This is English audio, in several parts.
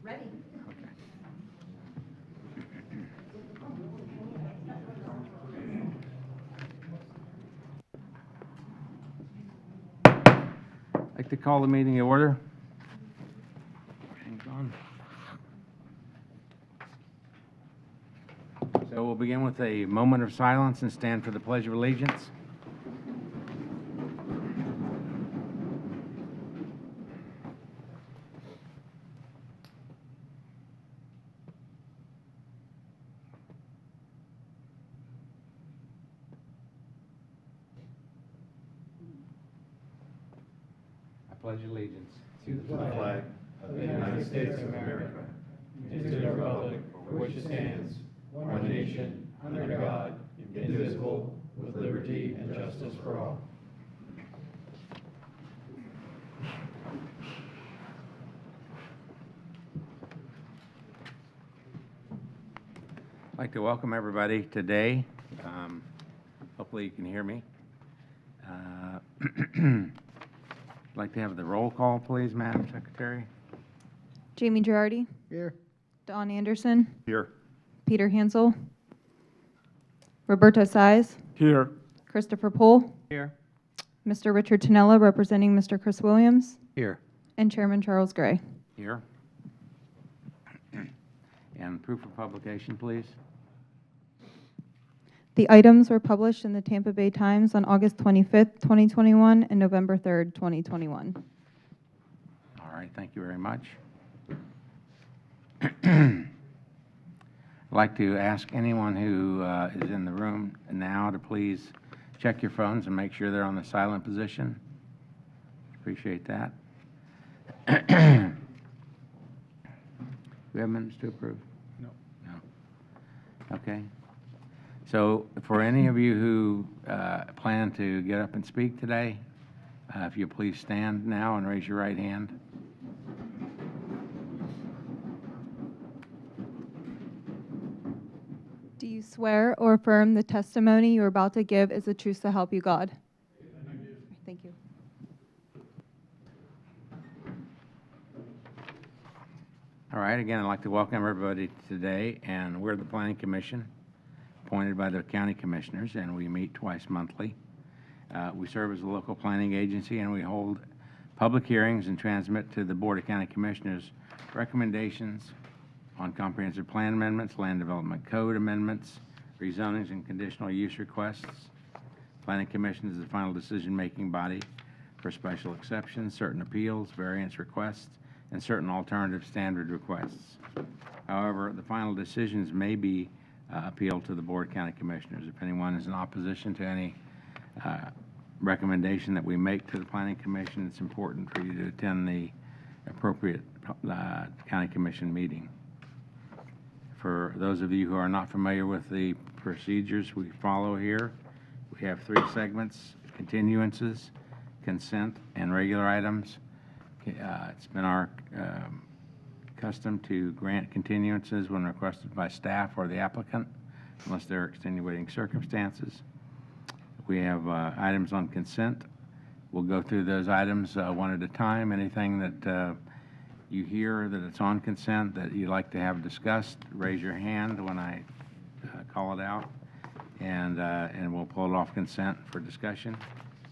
Ready. Okay. I'd like to call the meeting to order. Hang on. So we'll begin with a moment of silence and stand for the Pledge of Allegiance. I pledge allegiance to the flag of the United States of America, and to the republic for which it stands, one nation, under God, indivisible, with liberty and justice for all. I'd like to welcome everybody today. Hopefully you can hear me. I'd like to have the roll call, please, Madam Secretary. Jamie Girardi. Here. Don Anderson. Here. Peter Hansel. Roberta Size. Here. Christopher Pohl. Here. Mr. Richard Tonella representing Mr. Chris Williams. Here. And Chairman Charles Gray. Here. And proof of publication, please. The items were published in the Tampa Bay Times on August 25th, 2021 and November 3rd, 2021. All right, thank you very much. I'd like to ask anyone who is in the room now to please check your phones and make sure they're on the silent position. Appreciate that. Do we have minutes to approve? No. No. Okay. So for any of you who plan to get up and speak today, if you please stand now and raise your right hand. Do you swear or affirm the testimony you're about to give is the truth to help you God? Thank you. All right, again, I'd like to welcome everybody today, and we're the Planning Commission, appointed by the county commissioners, and we meet twice monthly. We serve as a local planning agency, and we hold public hearings and transmit to the Board of County Commissioners recommendations on comprehensive plan amendments, land development code amendments, rezonings, and conditional use requests. Planning Commission is the final decision-making body for special exceptions, certain appeals, variance requests, and certain alternative standard requests. However, the final decisions may be appealed to the Board of County Commissioners. If anyone is in opposition to any recommendation that we make to the Planning Commission, it's important for you to attend the appropriate County Commission meeting. For those of you who are not familiar with the procedures we follow here, we have 3 segments: continuances, consent, and regular items. It's been our custom to grant continuances when requested by staff or the applicant, unless there are extenuating circumstances. We have items on consent. We'll go through those items one at a time. Anything that you hear that it's on consent that you'd like to have discussed, raise your hand when I call it out, and we'll pull it off consent for discussion,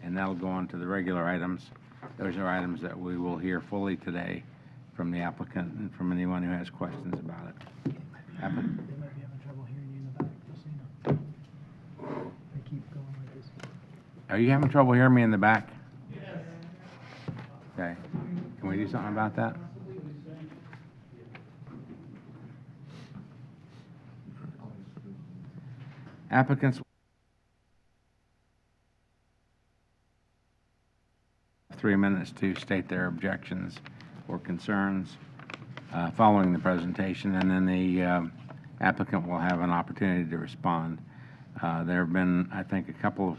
and that'll go on to the regular items. Those are items that we will hear fully today from the applicant and from anyone who has questions about it. They might be having trouble hearing you in the back, just so you know. They keep going like this. Are you having trouble hearing me in the back? Yes. Okay. Can we do something about that? Applicants 3 minutes to state their objections or concerns following the presentation, and then the applicant will have an opportunity to respond. There have been, I think, a couple of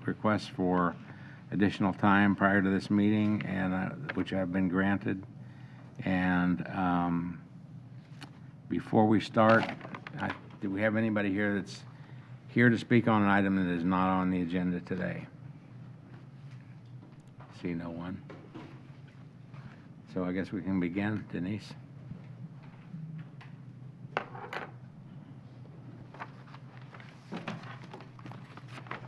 requests for additional time prior to this meeting, and which have been granted. And before we start, do we have anybody here that's here to speak on an item that is not on the agenda today? See no one. So I guess we can begin. Denise?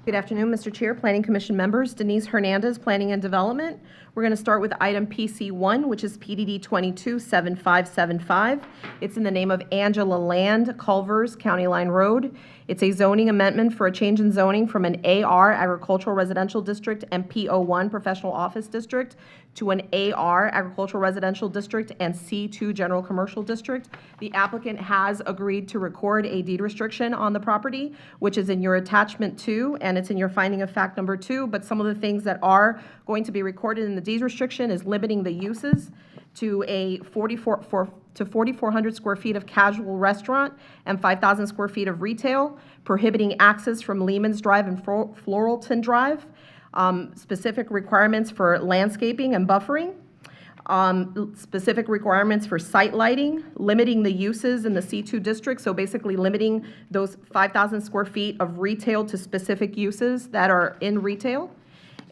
Good afternoon, Mr. Chair, Planning Commission members. Denise Hernandez, Planning and Development. We're going to start with item PC1, which is PDD 227575. It's in the name of Angela Land, Culvers, County Line Road. It's a zoning amendment for a change in zoning from an AR Agricultural Residential District and PO1 Professional Office District to an AR Agricultural Residential District and C2 General Commercial District. The applicant has agreed to record a deed restriction on the property, which is in your attachment 2, and it's in your finding of fact number 2. But some of the things that are going to be recorded in the deed restriction is limiting the uses to a 4,400 square feet of casual restaurant and 5,000 square feet of retail, prohibiting access from Lehman's Drive and Floralton Drive, specific requirements for landscaping and buffering, specific requirements for site lighting, limiting the uses in the C2 district, so basically limiting those 5,000 square feet of retail to specific uses that are in retail.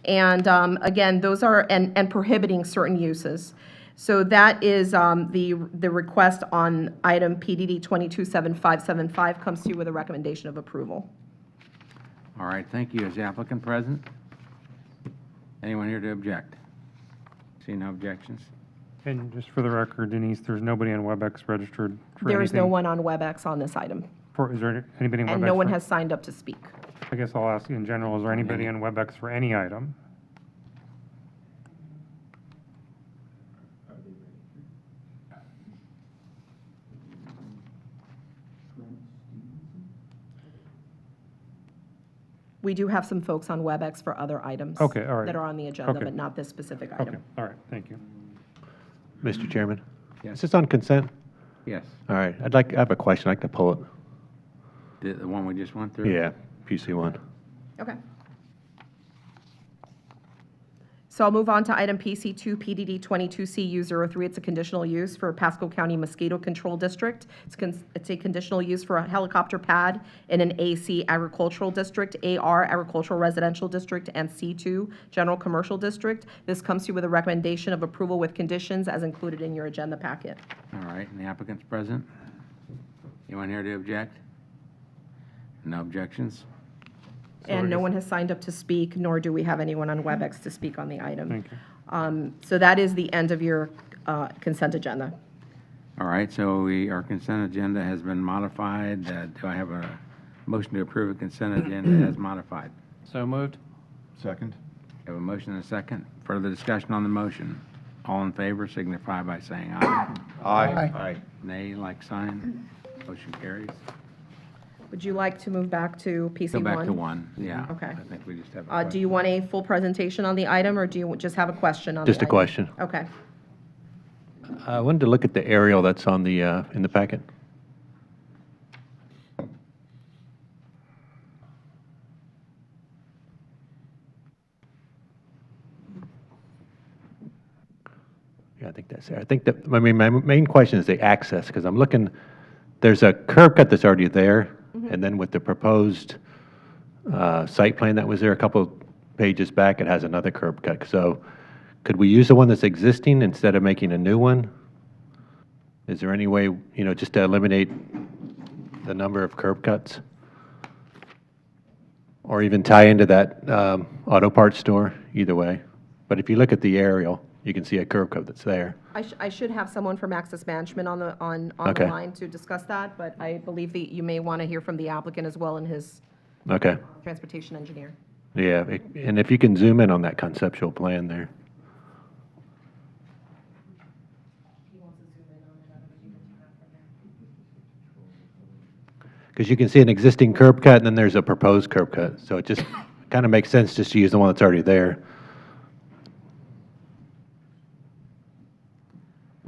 And again, those are, and prohibiting certain uses. So that is the request on item PDD 227575 comes to you with a recommendation of approval. All right, thank you. Is the applicant present? Anyone here to object? See no objections? And just for the record, Denise, there's nobody on WebEx registered for There is no anything? one on WebEx on this item, Is there anybody on WebEx? and no one for- has signed up to speak. I guess I'll ask you in general, is there anybody on WebEx for any item? We do have some folks on WebEx for other items. Okay, all right. That are on the agenda, Okay. but not this specific Okay, item. all right, thank you. Mr. Chairman? Yes. Is this on consent? Yes. All right, I have a question. I'd like to pull it. The one we just went through? Yeah, PC1. Okay. So I'll move on to item PC2, PDD 22CU03. It's a conditional use for Pasco County Mosquito Control District. It's a conditional use for a helicopter pad in an AC Agricultural District, AR Agricultural Residential District, and C2 General Commercial District. This comes to you with a recommendation of approval with conditions as included in your agenda packet. All right, and the applicant's present? Anyone here to object? No objections? And no one has signed up to speak, nor do we have anyone on WebEx to speak on the item. Thank you. So that is the end of your consent agenda. All right, so our consent agenda has been modified. Do I have a motion to approve a consent agenda as modified? So moved. Second. Have a motion and a second. Further discussion on the motion. All in favor signify by saying aye. Aye. Nay, like sign. Motion carries. Would you like to move back to PC1? Go back to 1, yeah. Okay. I think we just have a Do you want a full presentation on the item, or do you just have a question on the Just a item? question. Okay. I wanted to look at the aerial that's on the, in the packet. Yeah, I think that's there. I think that, I mean, my main question is the access, because I'm looking, there's a curb cut that's already there, and then with the proposed site plan that was there a couple pages back, it has another curb cut. So could we use the one that's existing instead of making a new one? Is there any way, you know, just to eliminate the number of curb cuts? Or even tie into that auto parts store, either way. But if you look at the aerial, you can see a curb cut that's there. I should have someone from Access Management on the Okay. line to discuss that, but I believe that you may want to hear from the applicant as well and his Okay, transportation engineer. yeah, and if you can zoom in on that conceptual plan there. Because you can see an existing curb cut, and then there's a proposed curb cut. So it just kind of makes sense just to use the one that's already there.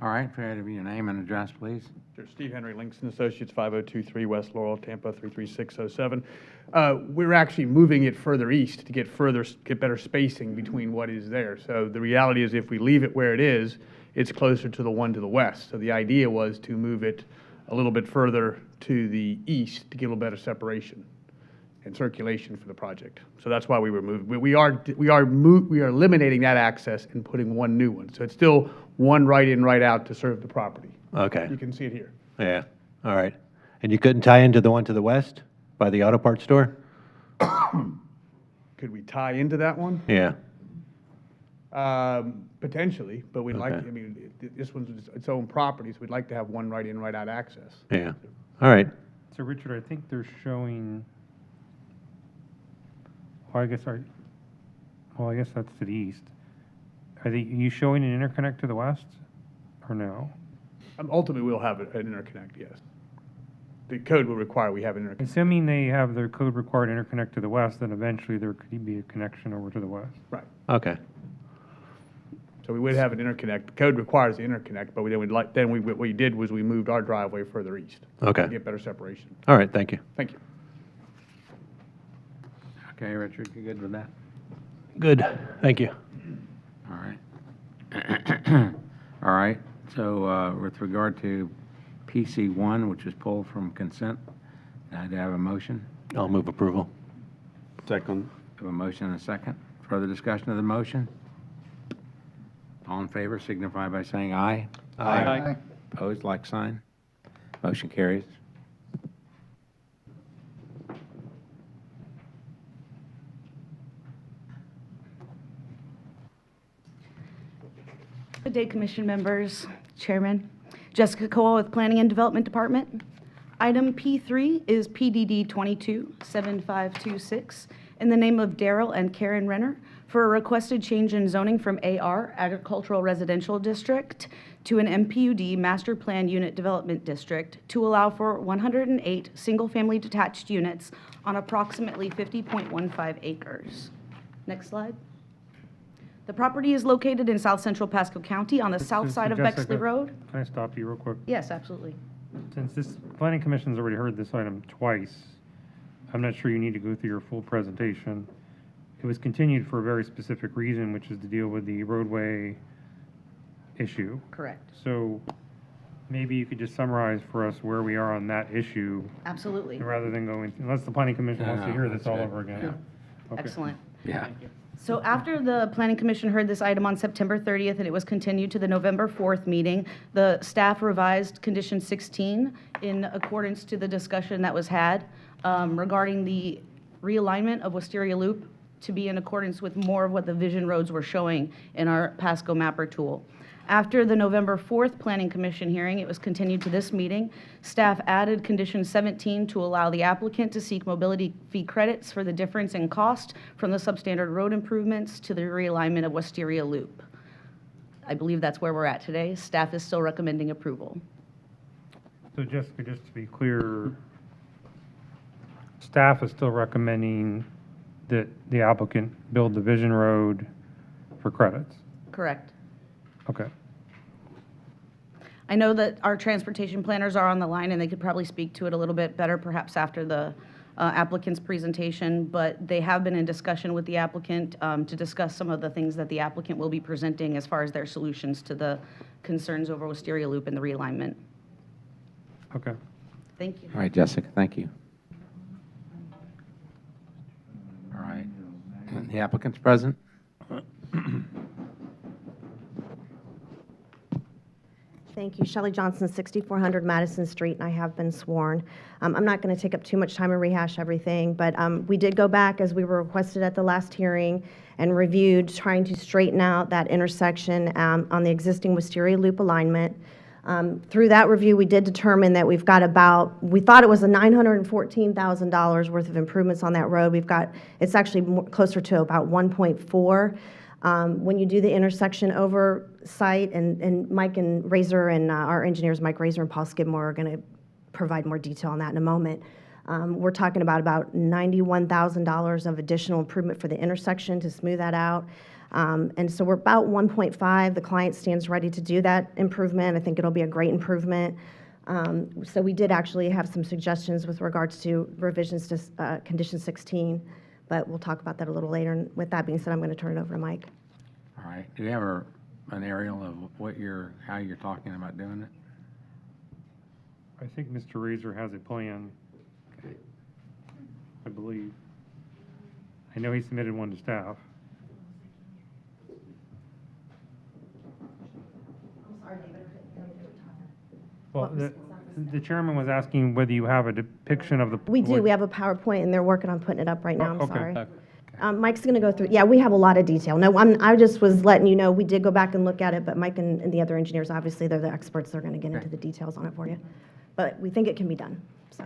All right, if you have your name and address, please. Sure. Steve Henry, Links and Associates, 5023 West Laurel, Tampa 33607. We're actually moving it further east to get better spacing between what is there. So the reality is if we leave it where it is, it's closer to the one to the west. So the idea was to move it a little bit further to the east to get a little better separation. and circulation for the project. So that's why we were moving. We are eliminating that access and putting one new one. So it's still one right in, right out to serve the property. Okay, You can see it here. yeah, all right. And you couldn't tie into the one to the west by the auto parts store? Could we tie into that one? Yeah, Potentially, but we'd like, Okay. I mean, this one's its own property, so we'd like to have one right in, right out access. yeah, all right. So Richard, I think they're showing, well, I guess that's to the east. Are you showing an interconnect to the west, or no? Ultimately, we'll have an interconnect, yes. The code will require we have an interconnect. Assuming they have their code required interconnect to the west, then eventually there could be a connection over to the west. Right. Okay, So we would have an interconnect. The code requires the interconnect, but what we did was we moved our driveway further east. Okay. To get better separation. all right, thank you. Thank you. Okay, Richard, you good with that? Good, thank you. All right. All right, so with regard to PC1, which is pulled from consent, I'd have a motion. I'll move approval. Second. Have a motion and a second. Further discussion of the motion? All in favor signify by saying aye. Aye. Opposed, like sign. Motion carries. Good day, Commission members, Chairman. Jessica Cole with Planning and Development Department. Item P3 is PDD 227526 in the name of Daryl and Karen Renner for a requested change in zoning from AR, Agricultural Residential District, to an MPUD, Master Plan Unit Development District, to allow for 108 single-family detached units on approximately 50.15 acres. Next slide. The property is located in south central Pasco County on the south side of Jessica, Bexley Road. Can I stop you real quick? Yes, absolutely. Since this planning commission's already heard this item twice, I'm not sure you need to go through your full presentation. It was continued for a very specific reason, which is to deal with the roadway issue. Correct. So maybe you could just summarize for us where we are on that issue, Absolutely. rather than going, unless the planning commission wants to No, hear this that's all good. over again. Okay. Excellent. Yeah. So after the Planning Commission heard this item on September 30th and it was continued to the November 4th meeting, the staff revised Condition 16 in accordance to the discussion that was had regarding the realignment of Wisteria Loop to be in accordance with more of what the vision roads were showing in our Pasco Mapper tool. After the November 4th Planning Commission hearing, it was continued to this meeting. Staff added Condition 17 to allow the applicant to seek mobility fee credits for the difference in cost from the substandard road improvements to the realignment of Wisteria Loop. I believe that's where we're at today. Staff is still recommending approval. So Jessica, just to be clear, staff is still recommending that the applicant build the Vision Road for credits? Correct. Okay. I know that our transportation planners are on the line, and they could probably speak to it a little bit better perhaps after the applicant's presentation, but they have been in discussion with the applicant to discuss some of the things that the applicant will be presenting as far as their solutions to the concerns over Wisteria Loop and the realignment. Okay. Thank you. All right, Jessica, thank you. All right. The applicant's present? Thank you. Shelley Johnson, 6400 Madison Street, and I have been sworn. I'm not going to take up too much time and rehash everything, but we did go back, as we were requested at the last hearing, and reviewed trying to straighten out that intersection on the existing Wisteria Loop alignment. Through that review, we did determine that we've got we thought it was a $914,000 worth of improvements on that road. It's actually closer to about 1.4. When you do the intersection oversight, and Mike and Razor and our engineers, Mike Razor and Paul Skidmore, are going to provide more detail on that in a moment. We're talking about $91,000 of additional improvement for the intersection to smooth that out. And so we're about 1.5. The client stands ready to do that improvement. I think it'll be a great improvement. So we did actually have some suggestions with regards to revisions to Condition 16. But we'll talk about that a little later. And with that being said, I'm going to turn it over to Mike. All right. Do you have an aerial of how you're talking about doing it? I think Mr. Razor has a plan. I believe. I know he submitted one to staff. Well, the chairman was asking whether you have a depiction of the. We do, we have a PowerPoint, and they're working on putting it up right now, I'm okay. sorry. Mike's going to go through, yeah, we have a lot of detail. No, I just was letting you know, we did go back and look at it, but Mike and the other engineers, obviously, they're the experts, they're going to get into the details on it for you. But we think it can be done, so.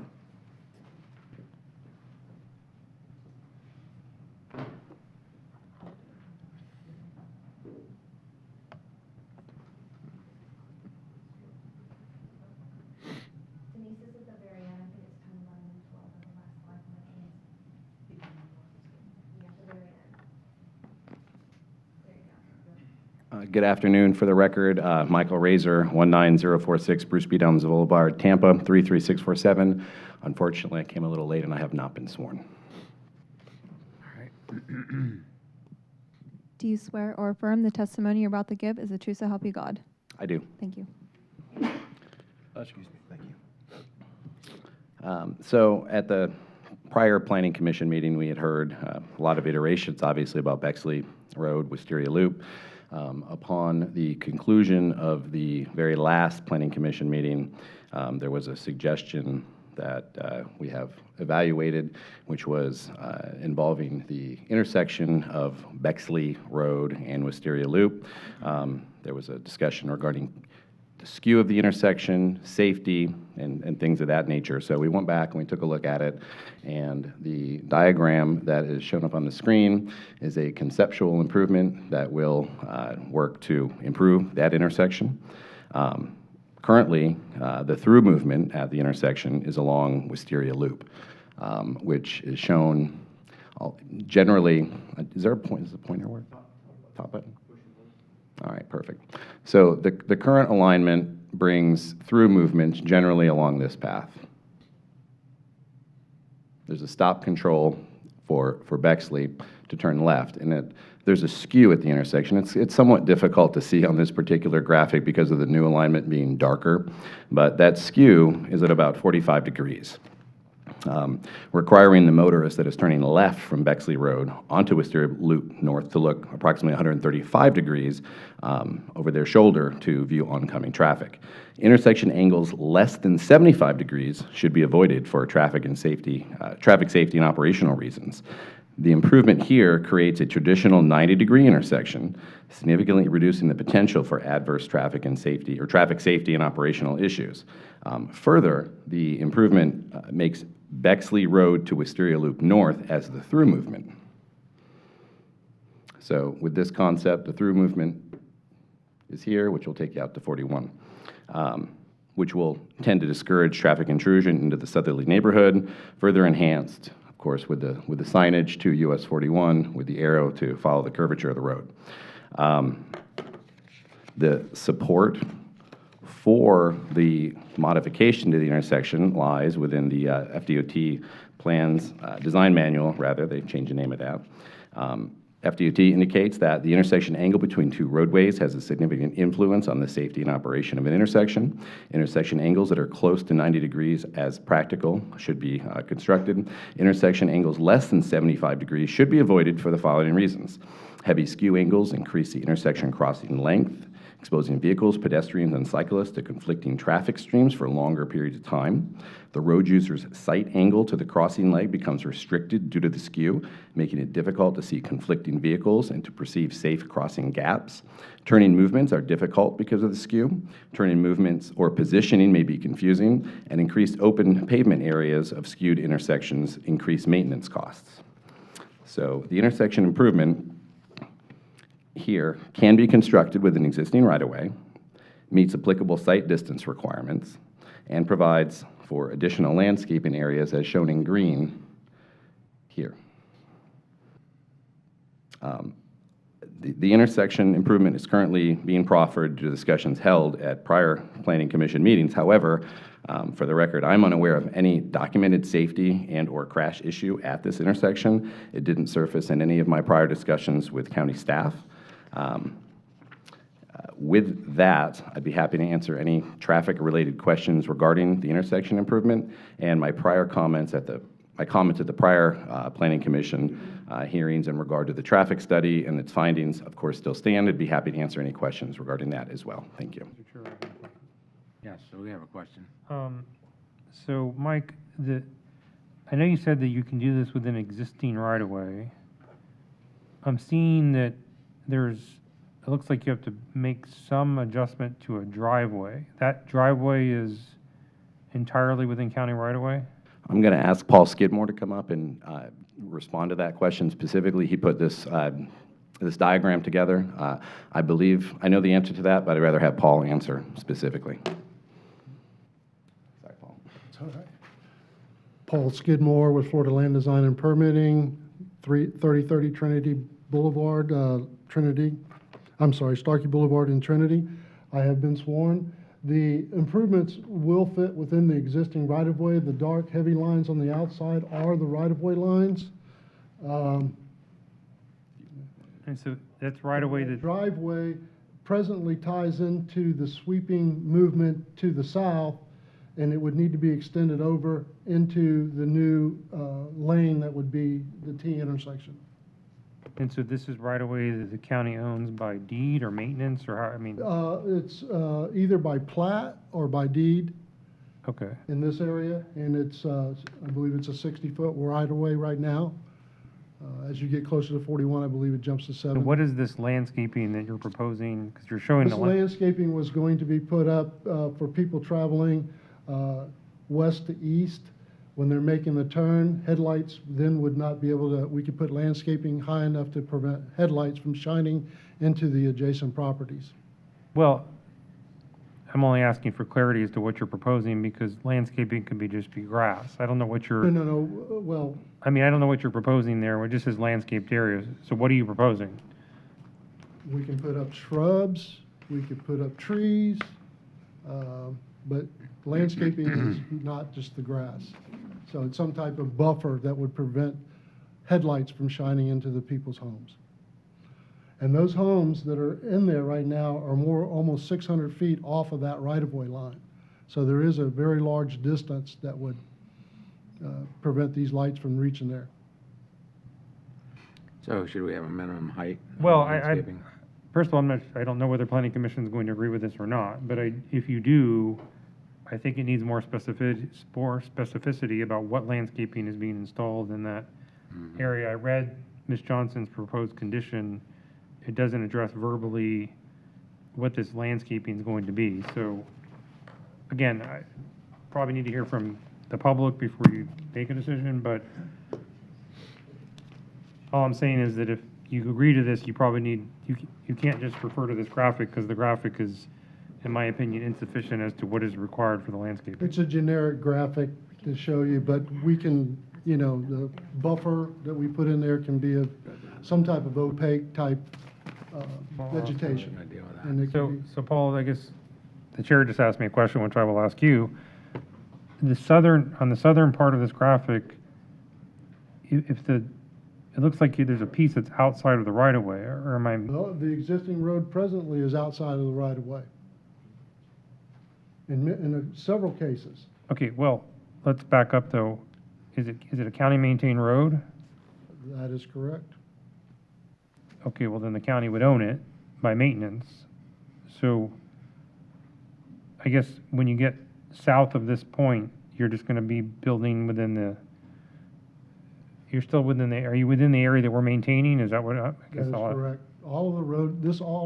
Denise, this is the very end, I think it's kind of on 12 of the last slide. Yeah, the very end. There you go. Good afternoon. For the record, Michael Razor, 19046 Bruce B. Downs Boulevard, Tampa, 33647. Unfortunately, I came a little late and I have not been sworn. All right. Do you swear or affirm the testimony you're about to give is the truth so help you God? I do. Thank you. Excuse me, thank you. So at the prior Planning Commission meeting, we had heard a lot of iterations, obviously, about Bexley Road, Wisteria Loop. Upon the conclusion of the very last Planning Commission meeting, there was a suggestion that we have evaluated, which was involving the intersection of Bexley Road and Wisteria Loop. There was a discussion regarding the skew of the intersection, safety, and things of that nature. So we went back and we took a look at it, and the diagram that is shown up on the screen is a conceptual improvement that will work to improve that intersection. Currently, the through movement at the intersection is along Wisteria Loop, which is shown generally. Is there a point? Does the pointer work? Top button? All right, perfect. So the current alignment brings through movements generally along this path. There's a stop control for Bexley to turn left, and there's a skew at the intersection. It's somewhat difficult to see on this particular graphic because of the new alignment being darker, but that skew is at about 45 degrees. Requiring the motorist that is turning left from Bexley Road onto Wisteria Loop North to look approximately 135 degrees over their shoulder to view oncoming traffic. Intersection angles less than 75 degrees should be avoided for traffic safety and operational reasons. The improvement here creates a traditional 90-degree intersection, significantly reducing the potential for adverse traffic safety and operational issues. Further, the improvement makes Bexley Road to Wisteria Loop North as the through movement. So with this concept, the through movement is here, which will take you out to 41, which will tend to discourage traffic intrusion into the southerly neighborhood, further enhanced, of course, with the signage to US 41, with the arrow to follow the curvature of the road. The support for the modification to the intersection lies within the FDOT plans, design manual, rather, they changed the name of that. FDOT indicates that the intersection angle between two roadways has a significant influence on the safety and operation of an intersection. Intersection angles that are close to 90 degrees as practical should be constructed. Intersection angles less than 75 degrees should be avoided for the following reasons. Heavy skew angles increase the intersection crossing length, exposing vehicles, pedestrians, and cyclists to conflicting traffic streams for longer periods of time. The road user's sight angle to the crossing leg becomes restricted due to the skew, making it difficult to see conflicting vehicles and to perceive safe crossing gaps. Turning movements are difficult because of the skew. Turning movements or positioning may be confusing, and increased open pavement areas of skewed intersections increase maintenance costs. So the intersection improvement here can be constructed with an existing right-of-way, meets applicable site distance requirements, and provides for additional landscaping areas as shown in green here. The intersection improvement is currently being proffered to discussions held at prior Planning Commission meetings. However, for the record, I'm unaware of any documented safety and/or crash issue at this intersection. It didn't surface in any of my prior discussions with county staff. With that, I'd be happy to answer any traffic-related questions regarding the intersection improvement, and my prior comments at the I commented the prior Planning Commission hearings in regard to the traffic study and its findings, of course, still stand. I'd be happy to answer any questions regarding that as well. Thank you. Mr. Chair, I have a question. Yes, so we have a question. So, Mike, I know you said that you can do this within existing right-of-way. I'm seeing that it looks like you have to make some adjustment to a driveway. That driveway is entirely within county right-of-way? I'm going to ask Paul Skidmore to come up and respond to that question specifically. He put this diagram together. I believe I know the answer to that, but I'd rather have Paul answer specifically. Sorry, Paul. It's all right. Paul Skidmore with Florida Land Design and Permitting, 3030 Trinity Boulevard, Starkey Boulevard in Trinity. I have been sworn. The improvements will fit within the existing right-of-way. The dark, heavy lines on the outside are the right-of-way lines. And so that's right-of-way The that, driveway presently ties into the sweeping movement to the south, and it would need to be extended over into the new lane that would be the T intersection. and so this is right-of-way that the county owns by deed or maintenance, or how, I mean, It's either by plat or by deed okay. in this area, and it's, I believe it's a 60-foot right-of-way right now. As you get closer to 41, I believe it jumps to So 7. what is this landscaping that you're proposing? Because you're showing This the, landscaping was going to be put up for people traveling west to east. When they're making the turn, headlights then would not be able to, we could put landscaping high enough to prevent headlights from shining into the adjacent properties. well, I'm only asking for clarity as to what you're proposing, because landscaping could be just be grass. I don't know what you're, No, well, I mean, I don't know what you're proposing there, it just says landscaped areas. So what are you proposing? we can put up shrubs, we could put up trees, but landscaping is not just the grass. So it's some type of buffer that would prevent headlights from shining into the people's homes. And those homes that are in there right now are almost 600 feet off of that right-of-way line. So there is a very large distance that would prevent these lights from reaching there. So should we have a minimum height? on Well, landscaping? First of all, I don't know whether planning commission is going to agree with this or not, but if you do, I think it needs more specificity about what landscaping is being installed in that area. I read Ms. Johnson's proposed condition. It doesn't address verbally what this landscaping is going to be. So, again, I probably need to hear from the public before you make a decision, but all I'm saying is that if you agree to this, you probably need, you can't just refer to this graphic, because the graphic is, in my opinion, insufficient as to what is required for the landscape. It's a generic graphic to show you, but we can, the buffer that we put in there can be some type of opaque type vegetation. Good idea with that. And it So, can be, so Paul, I guess the chair just asked me a question, which I will ask you. On the southern part of this graphic, it looks like there's a piece that's outside of the right-of-way, or am I? well, the existing road presently is outside of the right-of-way. In several cases. Okay, well, let's back up, though. Is it a county-maintained road? That is correct. Okay, well, then the county would own it by maintenance. So I guess when you get south of this point, you're just going to be building you're still are you within the area that we're maintaining? Is that what, I guess That is I'll- correct. All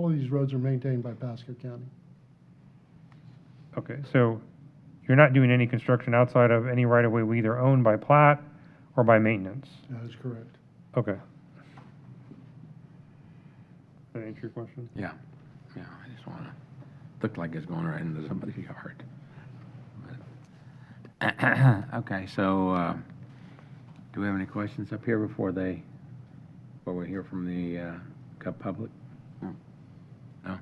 of these roads are maintained by Pasco County. Okay, so you're not doing any construction outside of any right-of-way we either own by plat or by maintenance? That is correct. Okay. Does that answer your question? Yeah, I just want to, look like it's going right into somebody's yard. But- Okay, so, do we have any questions up here before we hear from the public? No?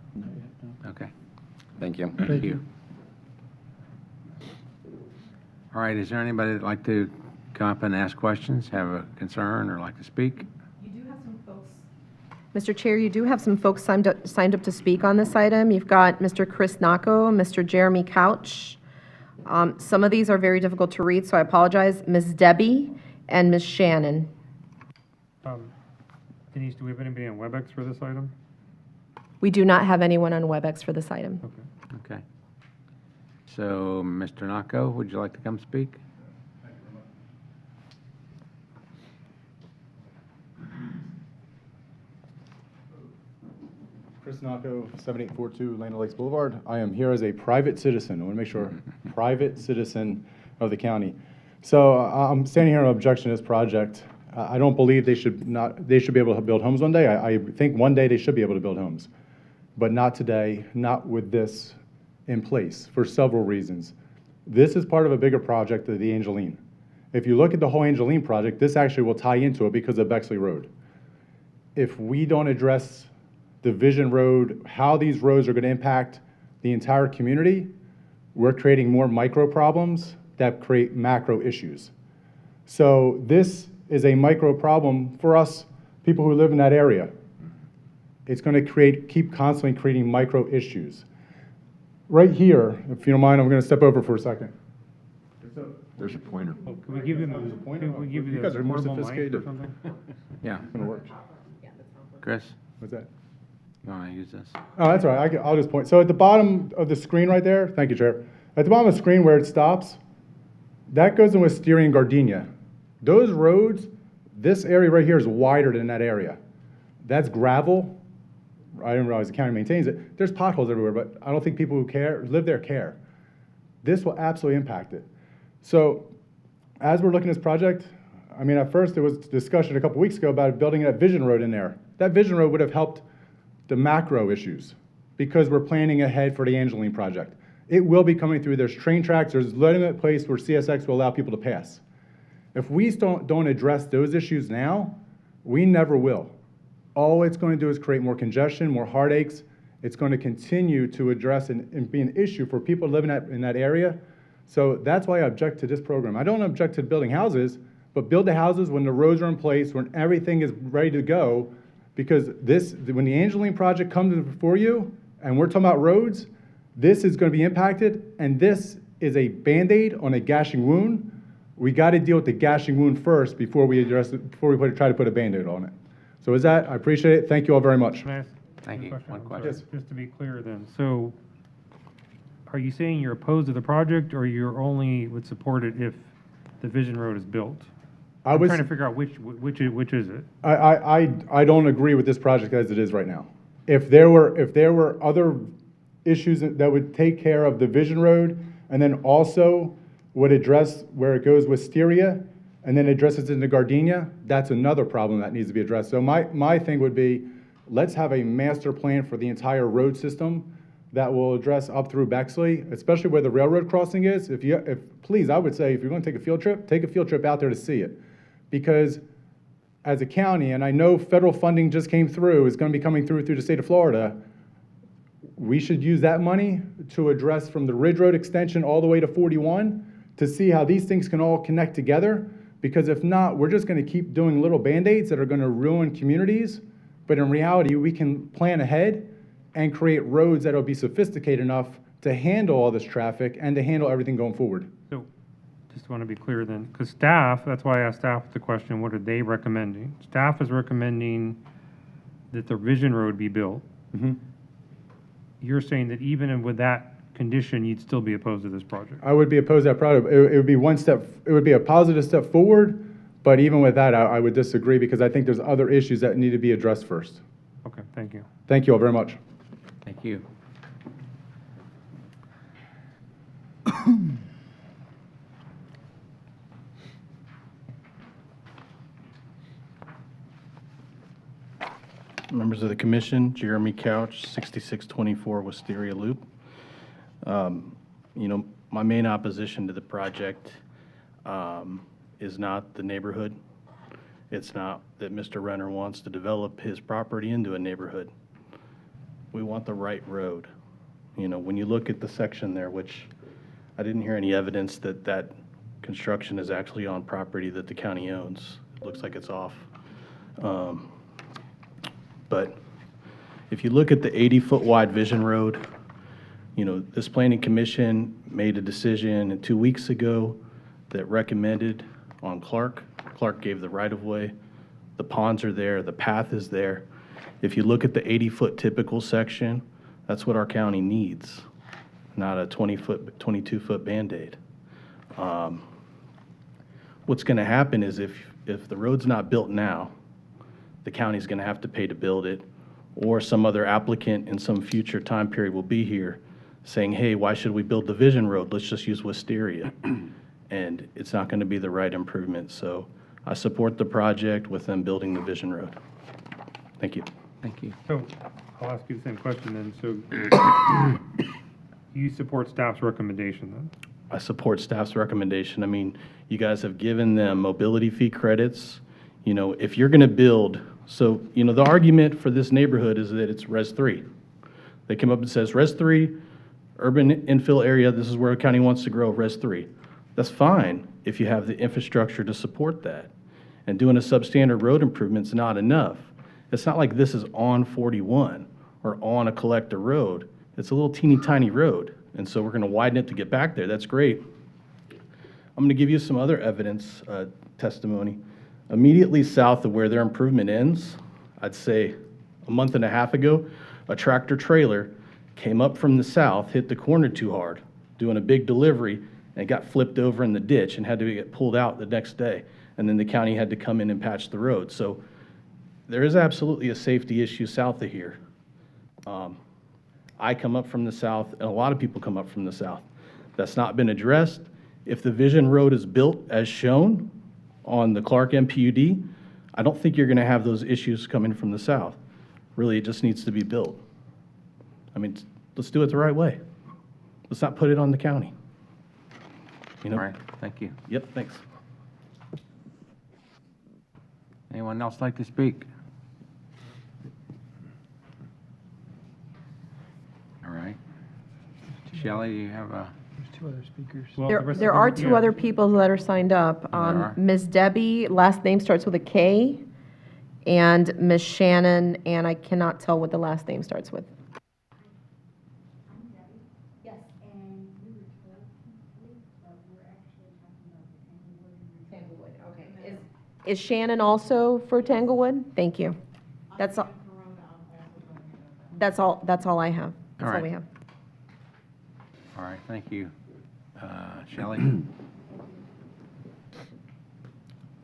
Okay, Thank you. thank you. All right, is there anybody that'd like to come up and ask questions, have a concern, or like to speak? You do have some folks. Mr. Chair, you do have some folks signed up to speak on this item. You've got Mr. Chris Nacco, Mr. Jeremy Couch. Some of these are very difficult to read, so I apologize. Ms. Debbie and Ms. Shannon. Denise, do we have anybody on WebEx for this item? We do not have anyone on WebEx for this item. Okay. Okay. So, Mr. Nako, would you like to come speak? Chris Nako, 7842 Land O'Lakes Boulevard. I am here as a private citizen. I want to make sure, private citizen of the county. So I'm standing here on objection to this project. I don't believe they should be able to build homes one day. I think one day they should be able to build homes, but not today, not with this in place for several reasons. This is part of a bigger project of the Angeline. If you look at the whole Angeline project, this actually will tie into it because of Bexley Road. If we don't address Division Road, how these roads are going to impact the entire community, we're creating more micro problems that create macro issues. So this is a micro problem for us, people who live in that area. It's going to keep constantly creating micro issues. Right here, if you don't mind, I'm going to step over for a second. There's a pointer. Oh, can we give him, can we give you You guys the are more portable mic or sophisticated. something? Yeah. It's going to work. Chris, What's that? you want to use this? Oh, that's all right. I'll just point. So at the bottom of the screen right there, thank you, Chair. At the bottom of the screen where it stops, that goes in with Wisteria and Gardenia. Those roads, this area right here is wider than that area. That's gravel. I didn't realize the county maintains it. There's potholes everywhere, but I don't think people who live there care. This will absolutely impact it. So as we're looking at this project, I mean, at first there was discussion a couple weeks ago about building that Vision Road in there. That Vision Road would have helped the macro issues because we're planning ahead for the Angeline project. It will be coming through. There's train tracks. There's a legitimate place where CSX will allow people to pass. If we don't address those issues now, we never will. All it's going to do is create more congestion, more heartaches. It's going to continue to address and be an issue for people living in that area. So that's why I object to this program. I don't object to building houses, but build the houses when the roads are in place, when everything is ready to go. Because when the Angeline project comes before you, and we're talking about roads, this is going to be impacted, and this is a Band-Aid on a gashing wound. We got to deal with the gashing wound first before we address it, before we try to put a Band-Aid on it. So with that, I appreciate it. Thank you all very much. Can I ask Thank you. One I'm question. sorry, just to be clear then, so are you saying you're opposed to the project, or you're only would support it if the Vision Road is built? I'm trying to figure out which is it? I don't agree with this project as it is right now. If there were other issues that would take care of the Vision Road and then also would address where it goes with Wisteria and then addresses into Gardenia, that's another problem that needs to be addressed. So my thing would be, let's have a master plan for the entire road system that will address up through Bexley, especially where the railroad crossing is. Please, I would say, if you're going to take a field trip out there to see it. Because as a county, and I know federal funding just came through, is going to be coming through the state of Florida, we should use that money to address from the Ridge Road extension all the way to 41 to see how these things can all connect together. Because if not, we're just going to keep doing little Band-Aids that are going to ruin communities. But in reality, we can plan ahead and create roads that will be sophisticated enough to handle all this traffic and to handle everything going forward. So, just want to be clear then, because staff, that's why I asked staff the question, what are they recommending? Staff is recommending that the Vision Road be built. Mm-hmm. You're saying that even with that condition, you'd still be opposed to this project? I would be opposed to that project. It would be it would be a positive step forward, but even with that, I would disagree because I think there's other issues that need to be addressed first. Okay, thank you. Thank you all very much. Thank you. Members of the commission, Jeremy Couch, 6624 Wisteria Loop. My main opposition to the project is not the neighborhood. It's not that Mr. Renner wants to develop his property into a neighborhood. We want the right road. When you look at the section there, which I didn't hear any evidence that construction is actually on property that the county owns. It looks like it's off. But if you look at the 80-foot wide Vision Road, this planning commission made a decision 2 weeks ago that recommended on Clark Clark gave the right-of-way. The ponds are there, the path is there. If you look at the 80-foot typical section, that's what our county needs, not a 20-foot, 22-foot Band-Aid. What's going to happen is if the road's not built now, the county's going to have to pay to build it, or some other applicant in some future time period will be here saying, hey, why should we build the Vision Road? Let's just use Wisteria. And it's not going to be the right improvement. So I support the project with them building the Vision Road. Thank you. Thank you. So I'll ask you the same question then. So you support staff's recommendation then? I support staff's recommendation. I mean, you guys have given them mobility fee credits. You know, if you're going to build, so, you know, the argument for this neighborhood is that it's Res 3. They come up and says, Res 3, urban infill area, this is where a county wants to grow, Res 3. That's fine if you have the infrastructure to support that. And doing a substandard road improvement's not enough. It's not like this is on 41 or on a collector road. It's a little teeny tiny road. And so we're going to widen it to get back there. That's great. I'm going to give you some other evidence, testimony. Immediately south of where their improvement ends, I'd say a month and a half ago, a tractor trailer came up from the south, hit the corner too hard, doing a big delivery, and got flipped over in the ditch and had to get pulled out the next day. And then the county had to come in and patch the road. So there is absolutely a safety issue south of here. I come up from the south, and a lot of people come up from the south. That's not been addressed. If the Vision Road is built as shown on the Clark MPUD, I don't think you're going to have those issues coming from the south. Really, it just needs to be built. I mean, let's do it the right way. Let's not put it on the county. You know? All right, thank you. Yep, thanks. Anyone else like to speak? All right. Shelley, you have a, There's two other speakers. Well, the rest of There them- are two yeah. other people that are signed up. are? Ms. Debbie, last name starts with a K, and Ms. Shannon, and I cannot tell what the last name starts with. Is Shannon also for Tanglewood? Thank you. That's all. That's all I have. That's all right. we have. all right, thank you. Shelley?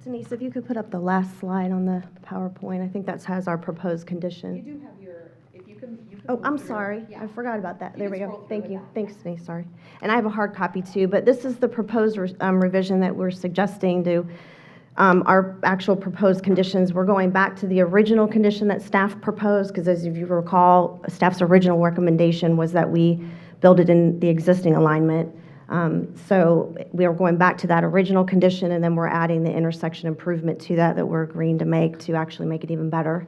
Denise, if you could put up the last slide on the PowerPoint, I think that has our proposed condition. do have your, if you can. Oh, I'm sorry. I forgot about that. There we go. Thank you. Thanks, Denise, sorry. And I have a hard copy too, but this is the proposed revision that we're suggesting to our actual proposed conditions. We're going back to the original condition that staff proposed, because as you recall, staff's original recommendation was that we build it in the existing alignment. So we are going back to that original condition, and then we're adding the intersection improvement to that we're agreeing to make to actually make it even better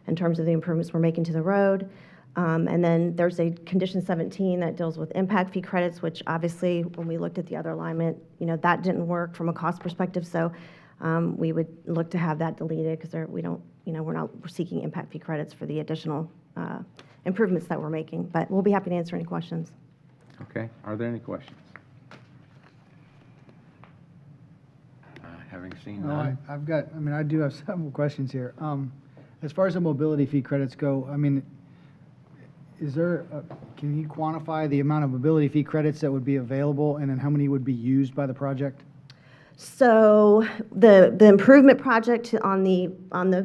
in terms of the improvements we're making to the road. And then there's a condition 17 that deals with impact fee credits, which obviously, when we looked at the other alignment, you know, that didn't work from a cost perspective. So we would look to have that deleted because we don't, you know, we're not seeking impact fee credits for the additional improvements that we're making. But we'll be happy to answer any questions. Okay, are there any questions? Having seen none? I've got, I mean, I do have several questions here. As far as the mobility fee credits go, I mean, is there, can you quantify the amount of mobility fee credits that would be available, and then how many would be used by the project? So the improvement project on the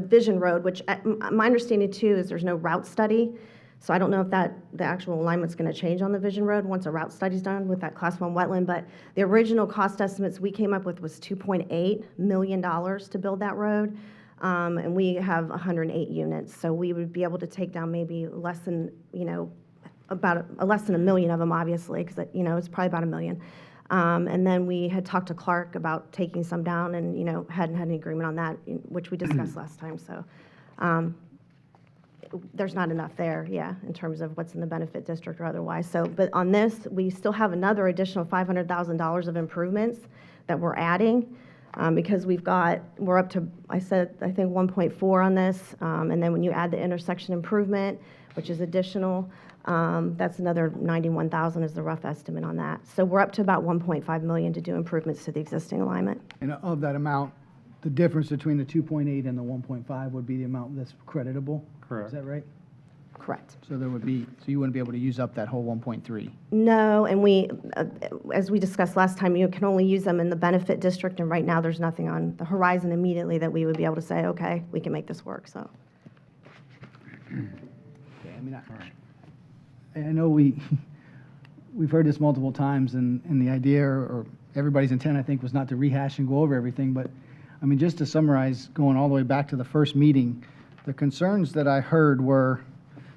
Vision Road, which my understanding too is there's no route study. So I don't know if the actual alignment's going to change on the Vision Road once a route study's done with that Class 1 wetland. But the original cost estimates we came up with was $2.8 million to build that road. And we have 108 units. So we would be able to take down maybe less than, you know, about less than 1 million of them, obviously, because, you know, it's probably about 1 million. And then we had talked to Clark about taking some down and, you know, hadn't had any agreement on that, which we discussed last time. So there's not enough there, yeah, in terms of what's in the benefit district or otherwise. So, but on this, we still have another additional $500,000 of improvements that we're adding because we're up to, I think 1.4 on this. And then when you add the intersection improvement, which is additional, that's another 91,000 is the rough estimate on that. So we're up to about 1.5 million to do improvements to the existing alignment. And of that amount, the difference between the 2.8 and the 1.5 would be the amount that's creditable? Correct. Is that right? Correct. So there would be, so you wouldn't be able to use up that whole 1.3? No, and we, as we discussed last time, you can only use them in the benefit district, and right now, there's nothing on the horizon immediately that we would be able to say, okay, we can make this work, so. Okay, I mean, I know we've heard this multiple times, and the idea, or everybody's intent, I think, was not to rehash and go over everything, but, I mean, just to summarize, going all the way back to the first meeting, the concerns that I heard were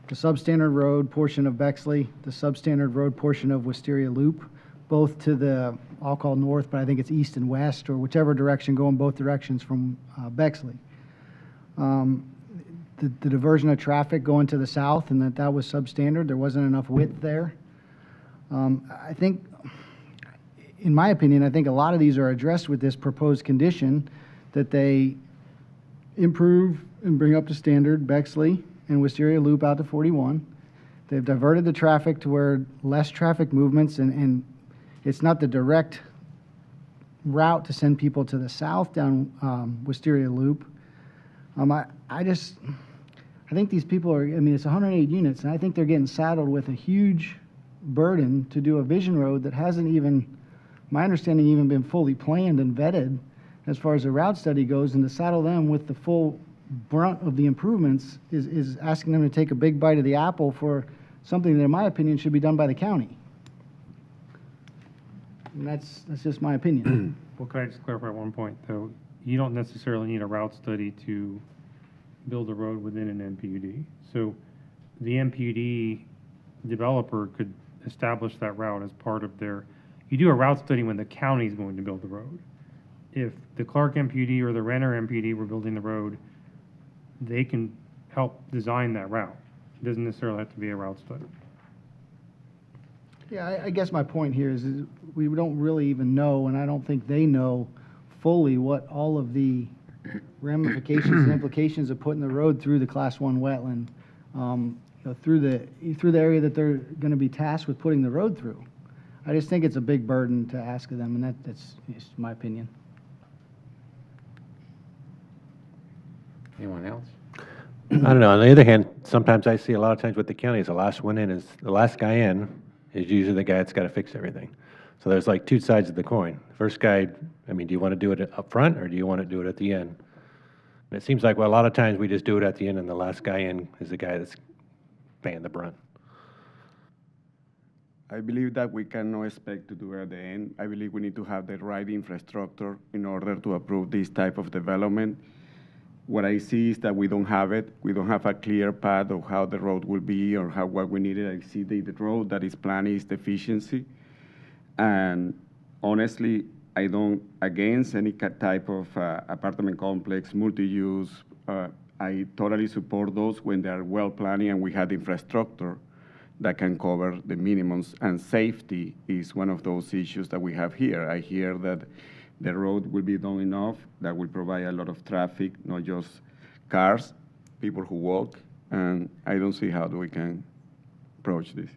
the substandard road portion of Bexley, the substandard road portion of Wisteria Loop, both to the, I'll call north, but I think it's east and west, or whichever direction, going both directions from Bexley. The diversion of traffic going to the south, and that was substandard. There wasn't enough width there. I think, in my opinion, I think a lot of these are addressed with this proposed condition that they improve and bring up to standard Bexley and Wisteria Loop out to 41. They've diverted the traffic to where less traffic movements, and it's not the direct route to send people to the south down Wisteria Loop. I think these people are, I mean, it's 108 units, and I think they're getting saddled with a huge burden to do a vision road that hasn't even, my understanding, even been fully planned and vetted as far as the route study goes, and to saddle them with the full brunt of the improvements is asking them to take a big bite of the apple for something that, in my opinion, should be done by the county. And that's just my opinion. Well, could I just clarify one point, though? You don't necessarily need a route study to build a road within an MPUD. So the MPUD developer could establish that route as part of their, you do a route study when the county is going to build the road. If the Clark MPUD or the Renner MPUD were building the road, they can help design that route. It doesn't necessarily have to be a route study. Yeah, I guess my point here is we don't really even know, and I don't think they know fully what all of the ramifications and implications of putting the road through the Class 1 wetland, through the area that they're going to be tasked with putting the road through. I just think it's a big burden to ask of them, and that's just my opinion. Anyone else? I don't know. On the other hand, sometimes I see a lot of times with the county is the last one in is, the last guy in is usually the guy that's got to fix everything. So there's like two sides of the coin. First guy, I mean, do you want to do it up front or do you want to do it at the end? And it seems like, well, a lot of times we just do it at the end and the last guy in is the guy that's paying the brunt. I believe that we cannot expect to do it at the end. I believe we need to have the right infrastructure in order to approve this type of development. What I see is that we don't have it. We don't have a clear path of how the road will be or what we needed. I see the road that is planned is deficiency. And honestly, I don't against any type of apartment complex, multi-use. I totally support those when they are well planned and we have infrastructure that can cover the minimums. And safety is one of those issues that we have here. I hear that the road will be done enough that will provide a lot of traffic, not just cars, people who walk, and I don't see how we can approach this.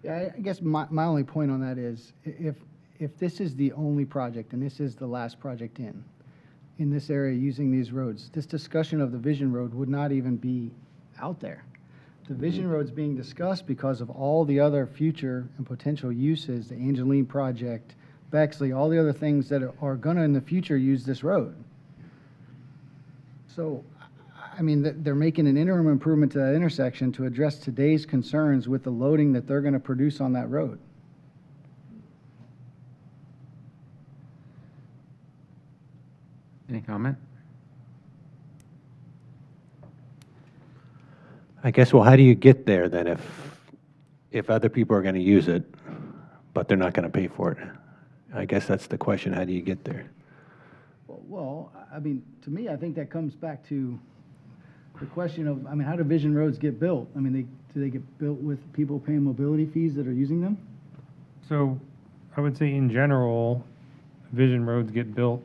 Yeah, I guess my only point on that is if this is the only project and this is the last project in this area using these roads, this discussion of the Vision Road would not even be out there. The Vision Road's being discussed because of all the other future and potential uses, the Angeline project, Bexley, all the other things that are gonna in the future use this road. So, I mean, they're making an interim improvement to that intersection to address today's concerns with the loading that they're gonna produce on that road. Any comment? I guess, well, how do you get there then if other people are going to use it, but they're not going to pay for it? I guess that's the question. How do you get there? Well, I mean, to me, I think that comes back to the question of, I mean, how do Vision Roads get built? I mean, do they get built with people paying mobility fees that are using them? So I would say in general, vision roads get built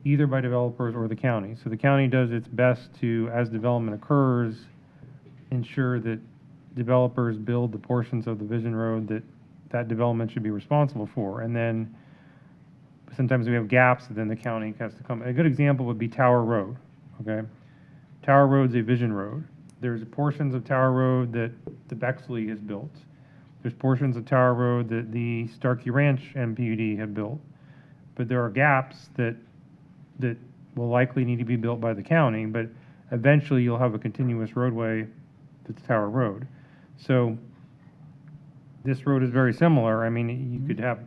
either by developers or the county. So the county does its best to, as development occurs, ensure that developers build the portions of the vision road that development should be responsible for. And then sometimes we have gaps, and then the county has to come. A good example would be Tower Road, okay? Tower Road's a vision road. There's portions of Tower Road that the Bexley has built. There's portions of Tower Road that the Starkey Ranch MPUD have built. But there are gaps that will likely need to be built by the county, but eventually you'll have a continuous roadway that's Tower Road. So this road is very similar. I mean, you could have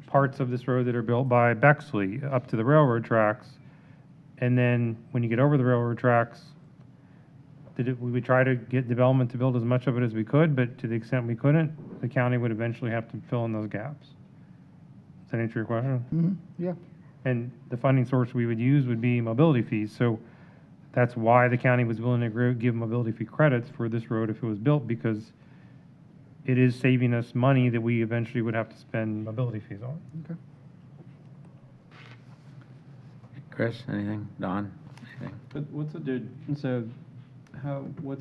parts of this road that are built by Bexley up to the railroad tracks, and then when you get over the railroad tracks, we would try to get development to build as much of it as we could, but to the extent we couldn't, the county would eventually have to fill in those gaps. Does that answer your question? Yeah. And the funding source we would use would be mobility fees. So that's why the county was willing to give mobility fee credits for this road if it was built, because it is saving us money that we eventually would have to spend mobility fees on. Okay. Chris, anything? Don, anything? But what's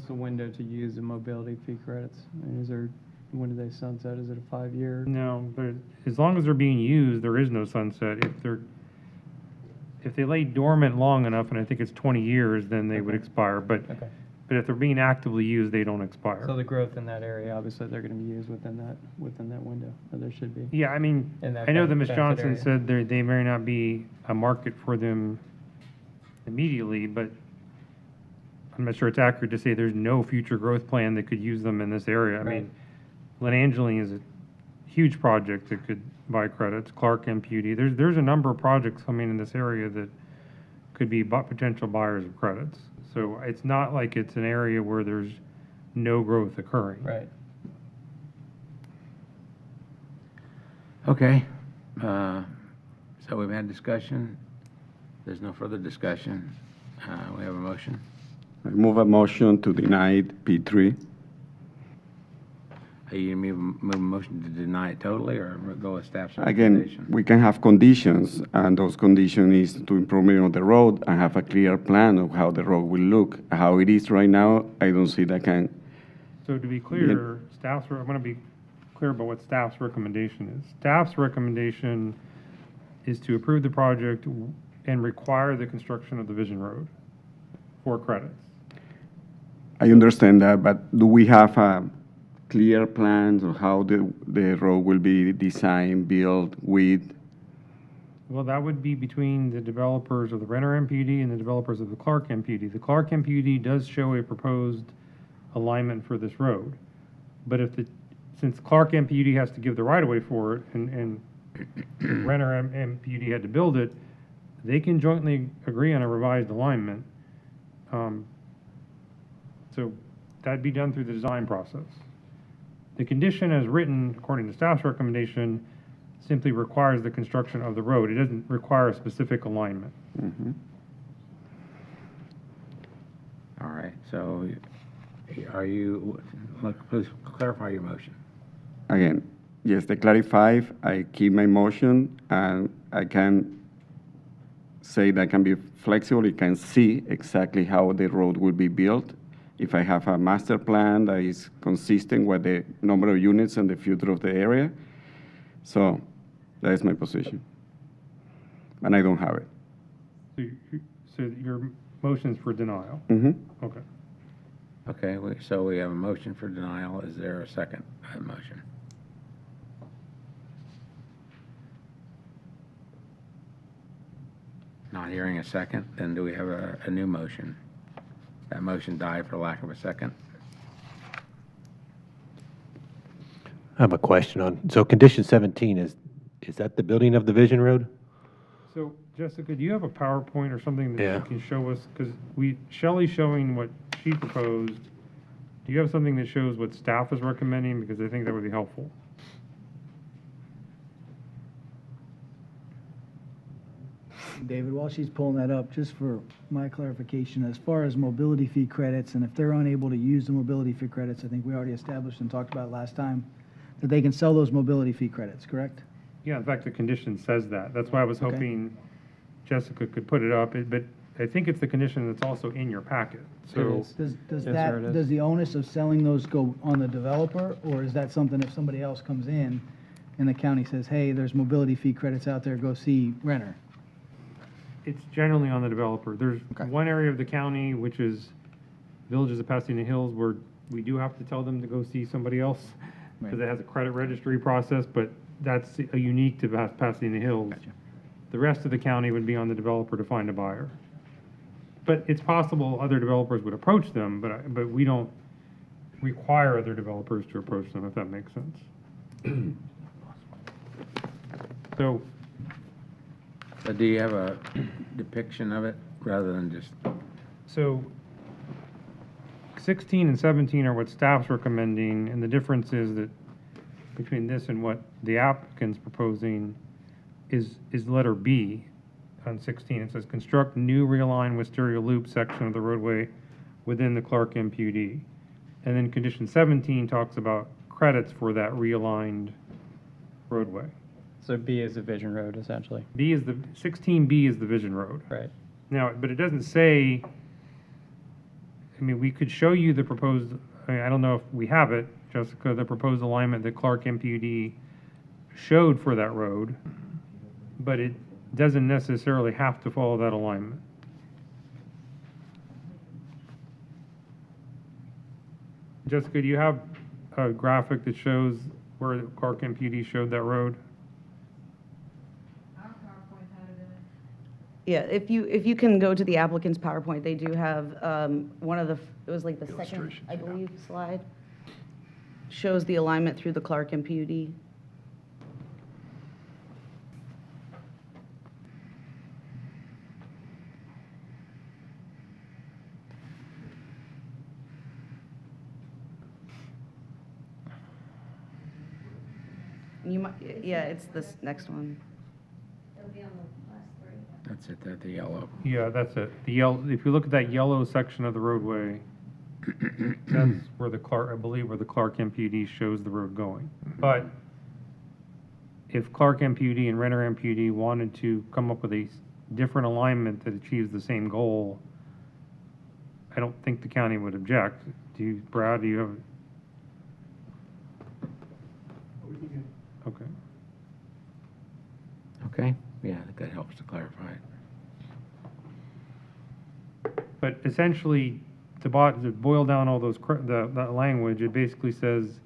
the window to use the mobility fee credits? I mean, when do they sunset? Is it a 5-year? No, as long as they're being used, there is no sunset. If they lay dormant long enough, and I think it's 20 years, then they would expire. But if they're being actively used, they don't expire. So the growth in that area, obviously, they're going to be used within that window, or there should be. Yeah, I mean, I know that Ms. Johnson said they may not be a market for them immediately, but I'm not sure it's accurate to say there's no future growth plan that could use them in this area. I mean, Glen Angeline is a huge project that could buy credits. Clark MPUD. There's a number of projects coming in this area that could be potential buyers of credits. So it's not like it's an area where there's no growth occurring. Right. Okay, so we've had discussion. There's no further discussion. We have a motion. I move a motion to deny P3. Are you move a motion to deny it totally, or go with staff's Again, recommendation? we can have conditions, and those conditions is to improvement on the road and have a clear plan of how the road will look. How it is right now, I don't see that can. So to be clear, I'm going to be clear about what staff's recommendation is. Staff's recommendation is to approve the project and require the construction of the Vision Road for credits. I understand that, but do we have clear plans of how the road will be designed, built, with? Well, that would be between the developers of the Renner MPUD and the developers of the Clark MPUD. The Clark MPUD does show a proposed alignment for this road. But since Clark MPUD has to give the right-of-way for it, and Renner MPUD had to build it, they can jointly agree on a revised alignment. So that'd be done through the design process. The condition as written, according to staff's recommendation, simply requires the construction of the road. It doesn't require a specific alignment. Mm-hmm. All right, so please clarify your motion. Again, yes, to clarify, I keep my motion, and I can say that can be flexible. You can see exactly how the road will be built. If I have a master plan that is consistent with the number of units and the future of the area. So that is my position. And I don't have it. So your motion's for denial? Mm-hmm. Okay. Okay, so we have a motion for denial. Is there a second motion? Not hearing a second, then do we have a new motion? That motion died for lack of a second. I have a question on, so condition 17, is that the building of the Vision Road? So Jessica, do you have a PowerPoint or something that Yeah. you can show us? Because Shelley's showing what she proposed. Do you have something that shows what staff is recommending? Because I think that would be helpful. David, while she's pulling that up, just for my clarification, as far as mobility fee credits, and if they're unable to use the mobility fee credits, I think we already established and talked about last time, that they can sell those mobility fee credits, correct? Yeah, in fact, the condition says that. That's why I was hoping Jessica could put it up, but I think it's the condition that's also in your packet. So Does the onus of selling those go on the developer, or is that something if somebody else comes in and the county says, hey, there's mobility fee credits out there, go see Renner? It's generally on the developer. There's one area of the county, which is Villages of Pasadena Hills, where we do have to tell them to go see somebody else because it has a credit registry process, but that's unique to Pasadena Hills. Gotcha. The rest of the county would be on the developer to find a buyer. But it's possible other developers would approach them, but we don't require other developers to approach them, if that makes sense. So, But do you have a depiction of it rather than just, so 16 and 17 are what staff's recommending, and the difference is that between this and what the applicant's proposing is letter B on 16. It says, construct new realigned wisteria loop section of the roadway within the Clark MPUD. And then condition 17 talks about credits for that realigned roadway. So B is the Vision Road, essentially. 16B is the Vision Road. Right. Now, but it doesn't say, I mean, we could show you the proposed, I don't know if we have it, Jessica, the proposed alignment that Clark MPUD showed for that road, but it doesn't necessarily have to follow that alignment. Jessica, do you have a graphic that shows where Clark MPUD showed that road? Yeah, if you can go to the applicant's PowerPoint, they do have one of the, it was like the second, I believe, slide, shows the alignment through the Clark MPUD. You might, yeah, it's this next one. that's it, that the yellow? Yeah, that's it. The yellow, if you look at that yellow section of the roadway, that's where the Clark, I believe where the Clark MPUD shows the road going. But if Clark MPUD and Renner MPUD wanted to come up with a different alignment that achieves the same goal, I don't think the county would object. Do you, Brad, do you have? Okay. Okay, yeah, I think that helps to clarify it. But essentially, to boil down all those, that language, it basically says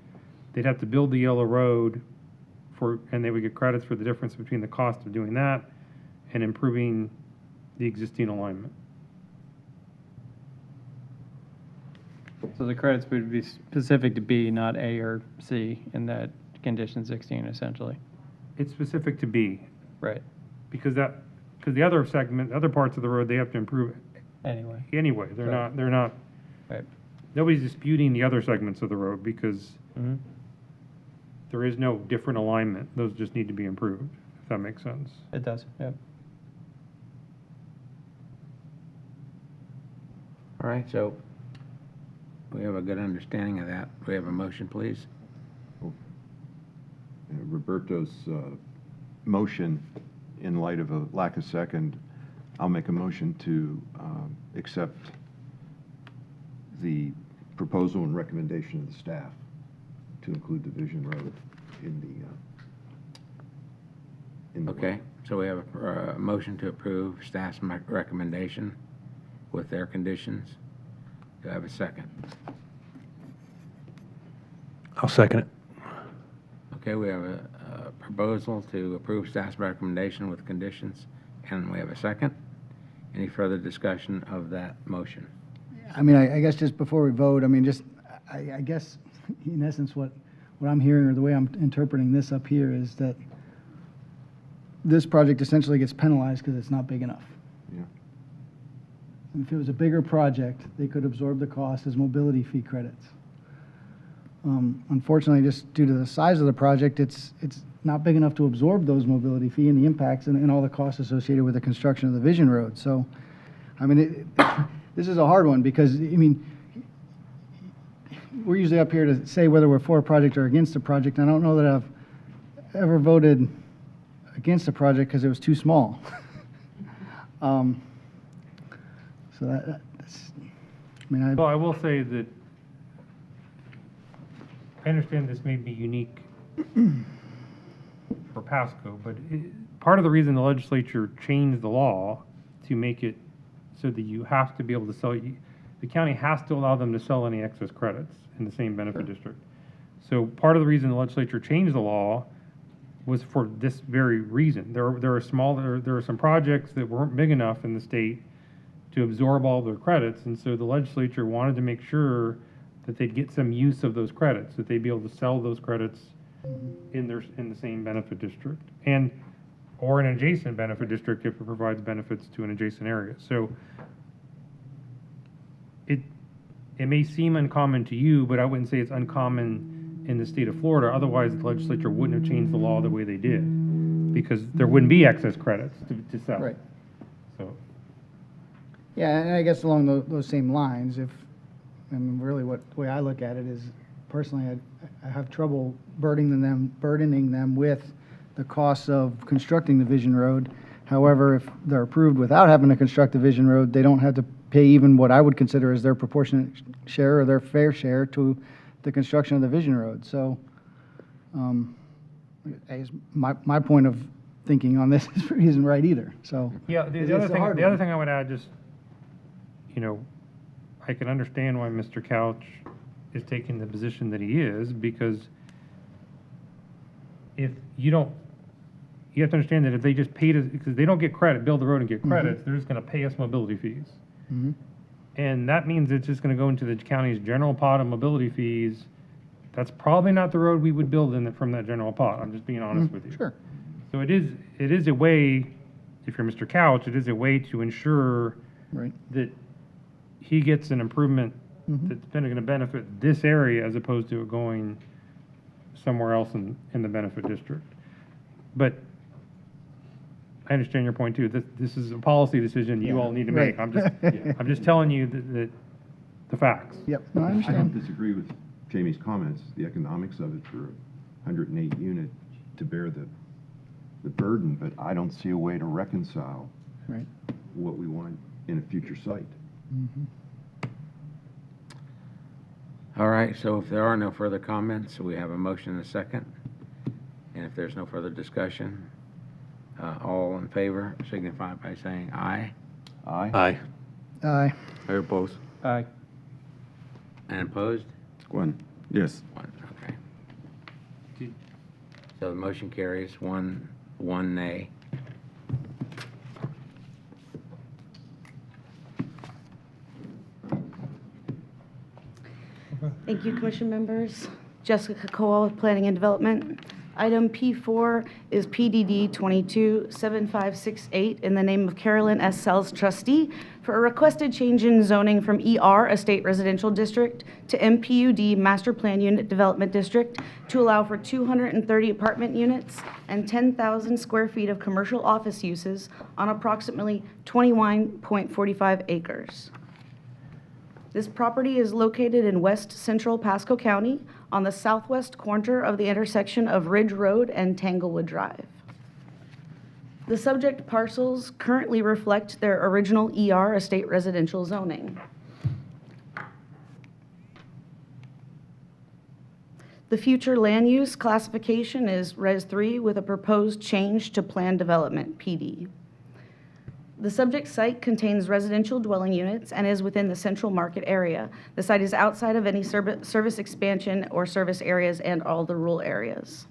they'd have to build the yellow road and they would get credits for the difference between the cost of doing that and improving the existing alignment. So the credits would be specific to B, not A or C in that condition 16, essentially. It's specific to B. Right. Because the other segment, other parts of the road, they have to improve Anyway. anyway. They're not, Right. nobody's disputing the other segments of the road because Mm-hmm. there is no different alignment. Those just need to be improved, if that makes sense. It does, yep. All right, so we have a good understanding of that. We have a motion, please. Roberto's motion, in light of a lack of second, I'll make a motion to accept the proposal and recommendation of the staff to include the Vision Road in the. Okay, so we have a motion to approve staff's recommendation with their conditions. Do I have a second? I'll second it. Okay, we have a proposal to approve staff's recommendation with conditions, and we have a second. Any further discussion of that motion? I mean, I guess just before we vote, I mean, just, I guess, in essence, what I'm hearing or the way I'm interpreting this up here is that this project essentially gets penalized because it's not big enough. Yeah. And if it was a bigger project, they could absorb the cost as mobility fee credits. Unfortunately, just due to the size of the project, it's not big enough to absorb those mobility fee and the impacts and all the costs associated with the construction of the Vision Road. So, I mean, this is a hard one because, I mean, we're usually up here to say whether we're for a project or against a project. And I don't know that I've ever voted against a project because it was too small. So that's, I mean, Well, I will say that I understand this may be unique for Pasco, but part of the reason the legislature changed the law to make it so that you have to be able to sell, the county has to allow them to sell any excess credits in the same benefit district. So part of the reason the legislature changed the law was for this very reason. There are some projects that weren't big enough in the state to absorb all their credits, and so the legislature wanted to make sure that they'd get some use of those credits, that they'd be able to sell those credits in the same benefit district, or an adjacent benefit district if it provides benefits to an adjacent area. So it may seem uncommon to you, but I wouldn't say it's uncommon in the state of Florida. Otherwise, the legislature wouldn't have changed the law the way they did, because there wouldn't be excess credits to sell. Right. So. Yeah, and I guess along those same lines, and really the way I look at it is, personally, I have trouble burdening them with the costs of constructing the Vision Road. However, if they're approved without having to construct the Vision Road, they don't have to pay even what I would consider as their proportionate share or their fair share to the construction of the Vision Road. So I guess my point of thinking on this isn't right either. So Yeah, the other thing I would add, just, I can understand why Mr. Couch is taking the position that he is, because if you have to understand that if they just paid us, because they don't get credit, build the road and get credits, they're just gonna pay us mobility fees. And that means it's just gonna go into the county's general pot of mobility fees. That's probably not the road we would build from that general pot. I'm just being honest with you. Sure. So it is a way, if you're Mr. Couch, it is a way to ensure that he gets an improvement that's going to benefit this area as opposed to it going somewhere else in the benefit district. But I understand your point too. This is a policy decision you all need to make. I'm just telling you the facts. Yep, no, I I understand. don't disagree with Jamie's comments, the economics of it for a 108 unit to bear the burden, but I don't see a way to reconcile what we want in a future site. All right, so if there are no further comments, we have a motion and a second. And if there's no further discussion, all in favor signify by saying aye. Aye. Aye. I oppose. Aye. And opposed? One, yes. One, okay. So the motion carries, one nay. Thank you, Commission members. Jessica Cole with Planning and Development. Item P4 is PDD 227568 in the name of Carolyn S. Sells trustee for a requested change in zoning from ER Estate Residential District to MPUD Master Plan Unit Development District to allow for 230 apartment units and 10,000 square feet of commercial office uses on approximately 21.45 acres. This property is located in west central Pasco County on the southwest corner of the intersection of Ridge Road and Tanglewood Drive. The subject parcels currently reflect their original ER estate residential zoning. The future land use classification is Res 3 with a proposed change to Plan Development, PD. The subject site contains residential dwelling units and is within the central market area. The site is outside of any service expansion or service areas and all the rural areas.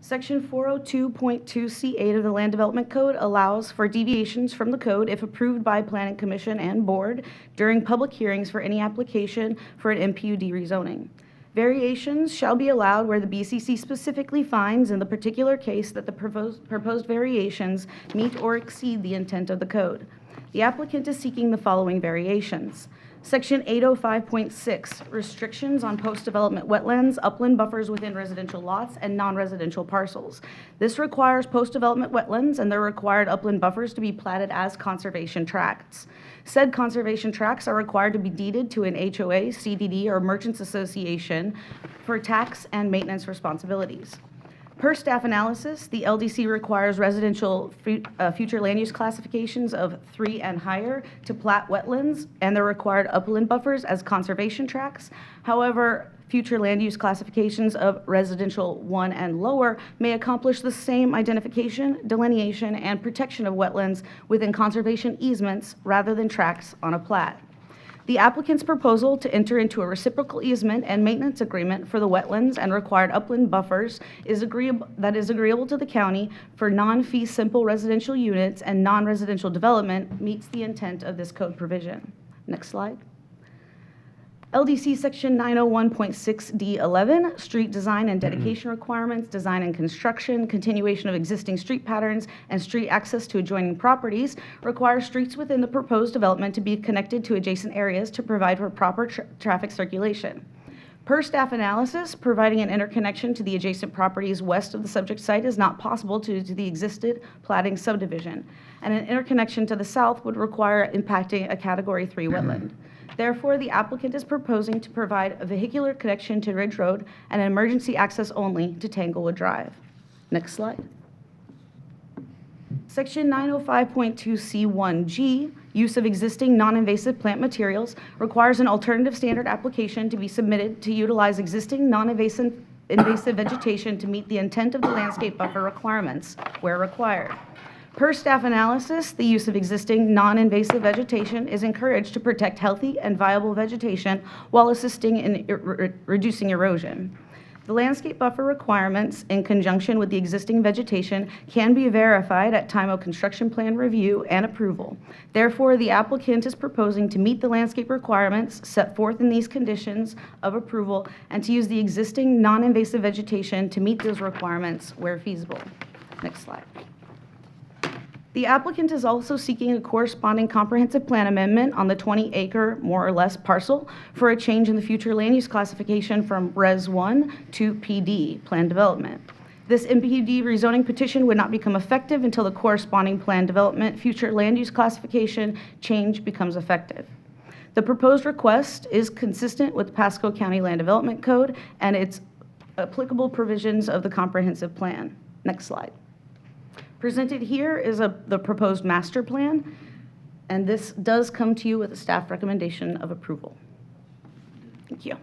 Section 402.2C8 of the Land Development Code allows for deviations from the code if approved by Planning Commission and Board during public hearings for any application for an MPUD rezoning. Variations shall be allowed where the BCC specifically finds in the particular case that the proposed variations meet or exceed the intent of the code. The applicant is seeking the following variations. Section 805.6, restrictions on post-development wetlands, upland buffers within residential lots, and non-residential parcels. This requires post-development wetlands and the required upland buffers to be platted as conservation tracts. Said conservation tracts are required to be deeded to an HOA, CDD, or Merchants Association for tax and maintenance responsibilities. Per staff analysis, the LDC requires residential future land use classifications of 3 and higher to plat wetlands and the required upland buffers as conservation tracts. However, future land use classifications of residential 1 and lower may accomplish the same identification, delineation, and protection of wetlands within conservation easements rather than tracts on a plat. The applicant's proposal to enter into a reciprocal easement and maintenance agreement for the wetlands and required upland buffers is agreeable to the county for non-fee simple residential units and non-residential development meets the intent of this code provision. Next slide. LDC Section 901.6D11, street design and dedication requirements, design and construction, continuation of existing street patterns, and street access to adjoining properties, requires streets within the proposed development to be connected to adjacent areas to provide for proper traffic circulation. Per staff analysis, providing an interconnection to the adjacent properties west of the subject site is not possible due to the existing platting subdivision, and an interconnection to the south would require impacting a Category 3 wetland. Therefore, the applicant is proposing to provide a vehicular connection to Ridge Road and an emergency access only to Tanglewood Drive. Next slide. Section 905.2C1G, use of existing non-invasive plant materials, requires an alternative standard application to be submitted to utilize existing non-invasive vegetation to meet the intent of the landscape buffer requirements where required. Per staff analysis, the use of existing non-invasive vegetation is encouraged to protect healthy and viable vegetation while assisting in reducing erosion. The landscape buffer requirements, in conjunction with the existing vegetation, can be verified at time of construction plan review and approval. Therefore, the applicant is proposing to meet the landscape requirements set forth in these conditions of approval and to use the existing non-invasive vegetation to meet those requirements where feasible. Next slide. The applicant is also seeking a corresponding comprehensive plan amendment on the 20-acre, more or less, parcel for a change in the future land use classification from Res 1 to PD, Plan Development. This MPD rezoning petition would not become effective until the corresponding Plan Development future land use classification change becomes effective. The proposed request is consistent with the Pasco County Land Development Code and its applicable provisions of the comprehensive plan. Next slide. Presented here is the proposed master plan, and this does come to you with a staff recommendation of approval. Thank you.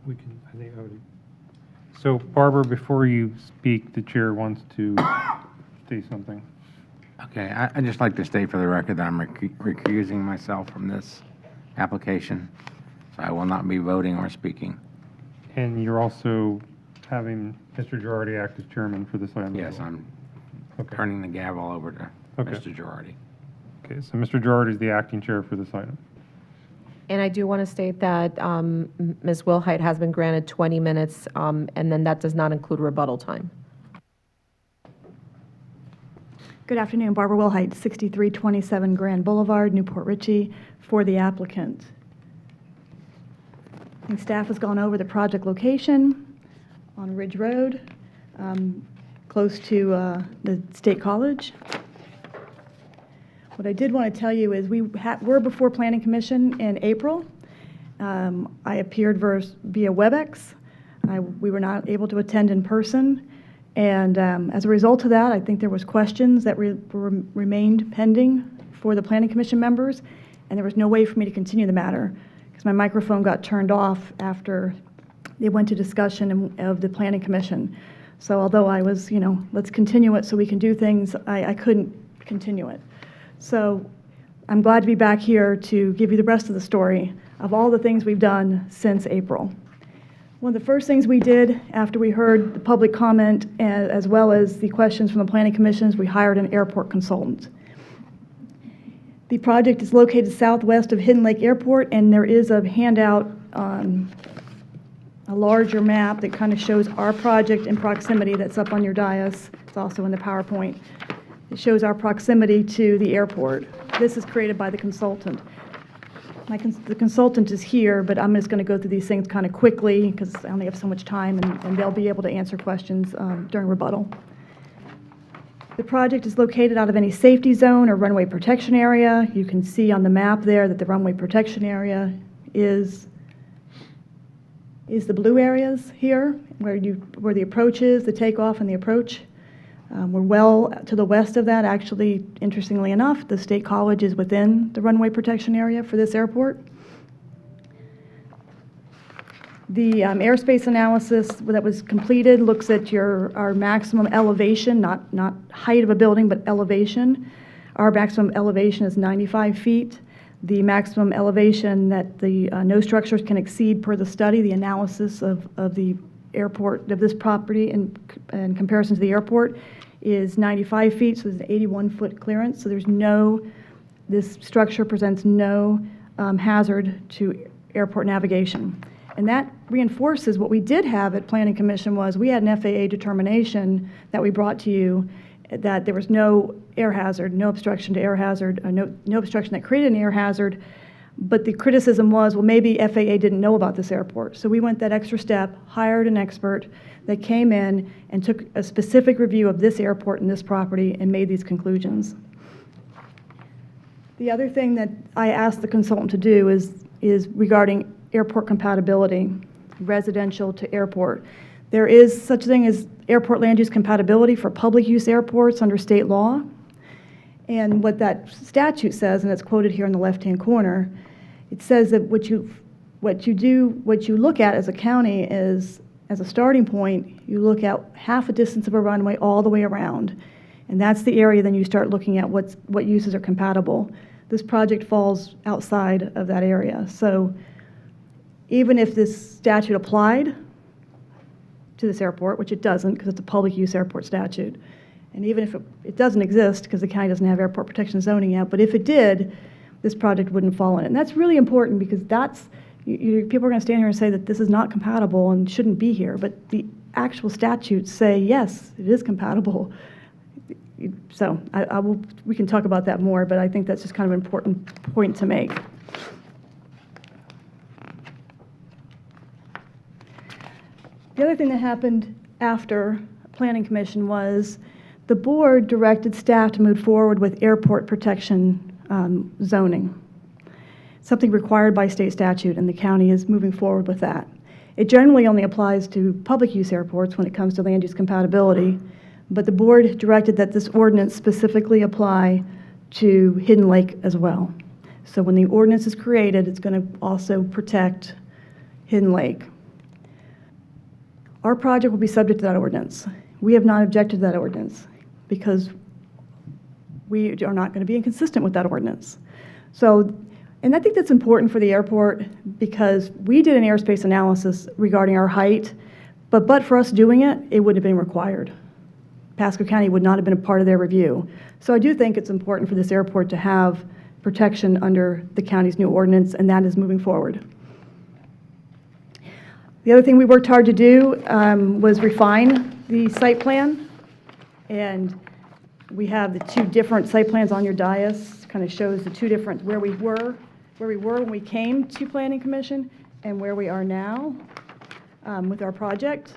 We can, I think, I would. So Barbara, before you speak, the chair wants to say something. Okay, I'd just like to state for the record that I'm recusing myself from this application, so I will not be voting or speaking. And you're also having Mr. Girardi act as chairman for this item? Yes, I'm turning the gavel over to Mr. Girardi. Okay, so Mr. Girardi is the acting chair for this item. And I do want to state that Ms. Wilhite has been granted 20 minutes, and then that does not include rebuttal time. Good afternoon, Barbara Wilhite, 6327 Grand Boulevard, Newport Richey, for the applicant. I think staff has gone over the project location on Ridge Road, close to the State College. What I did want to tell you is we're before Planning Commission in April. I appeared via WebEx. We were not able to attend in person. And as a result of that, I think there was questions that remained pending for the Planning Commission members, and there was no way for me to continue the matter because my microphone got turned off after they went to discussion of the Planning Commission. So although I was, let's continue it so we can do things, I couldn't continue it. So I'm glad to be back here to give you the rest of the story of all the things we've done since April. One of the first things we did after we heard the public comment as well as the questions from the Planning Commission is we hired an airport consultant. The project is located southwest of Hidden Lake Airport, and there is a handout on a larger map that kind of shows our project in proximity that's up on your dais. It's also in the PowerPoint. It shows our proximity to the airport. This is created by the consultant. The consultant is here, but I'm just going to go through these things kind of quickly because I only have so much time, and they'll be able to answer questions during rebuttal. The project is located out of any safety zone or runway protection area. You can see on the map there that the runway protection area is the blue areas here, where the approach is, the takeoff and the approach. We're well to the west of that. Actually, interestingly enough, the State College is within the runway protection area for this airport. The airspace analysis that was completed looks at our maximum elevation, not height of a building, but elevation. Our maximum elevation is 95 feet. The maximum elevation that the no structures can exceed per the study, the analysis of the airport, of this property in comparison to the airport, is 95 feet, so there's an 81-foot clearance. So this structure presents no hazard to airport navigation. And that reinforces what we did have at Planning Commission was we had an FAA determination that we brought to you that there was no air hazard, no obstruction to air hazard, no obstruction that created an air hazard. But the criticism was, well, maybe FAA didn't know about this airport. So we went that extra step, hired an expert that came in and took a specific review of this airport and this property and made these conclusions. The other thing that I asked the consultant to do is regarding airport compatibility, residential to airport. There is such a thing as airport land use compatibility for public use airports under state law. And what that statute says, and it's quoted here in the left-hand corner, it says that what you look at as a county is, as a starting point, you look at half a distance of a runway all the way around. And that's the area then you start looking at what uses are compatible. This project falls outside of that area. So even if this statute applied to this airport, which it doesn't because it's a public use airport statute, and even if it doesn't exist because the county doesn't have airport protection zoning yet, but if it did, this project wouldn't fall in it. And that's really important because people are going to stand here and say that this is not compatible and shouldn't be here, but the actual statutes say, yes, it is compatible. So we can talk about that more, but I think that's just kind of an important point to make. The other thing that happened after Planning Commission was the board directed staff to move forward with airport protection zoning, something required by state statute, and the county is moving forward with that. It generally only applies to public use airports when it comes to land use compatibility, but the board directed that this ordinance specifically apply to Hidden Lake as well. So when the ordinance is created, it's going to also protect Hidden Lake. Our project will be subject to that ordinance. We have not objected to that ordinance because we are not going to be inconsistent with that ordinance. So, and I think that's important for the airport because we did an airspace analysis regarding our height, but for us doing it, it would have been required. Pasco County would not have been a part of their review. So I do think it's important for this airport to have protection under the county's new ordinance, and that is moving forward. The other thing we worked hard to do was refine the site plan, and we have the two different site plans on your dais. Kind of shows the two different where we were when we came to Planning Commission and where we are now with our project.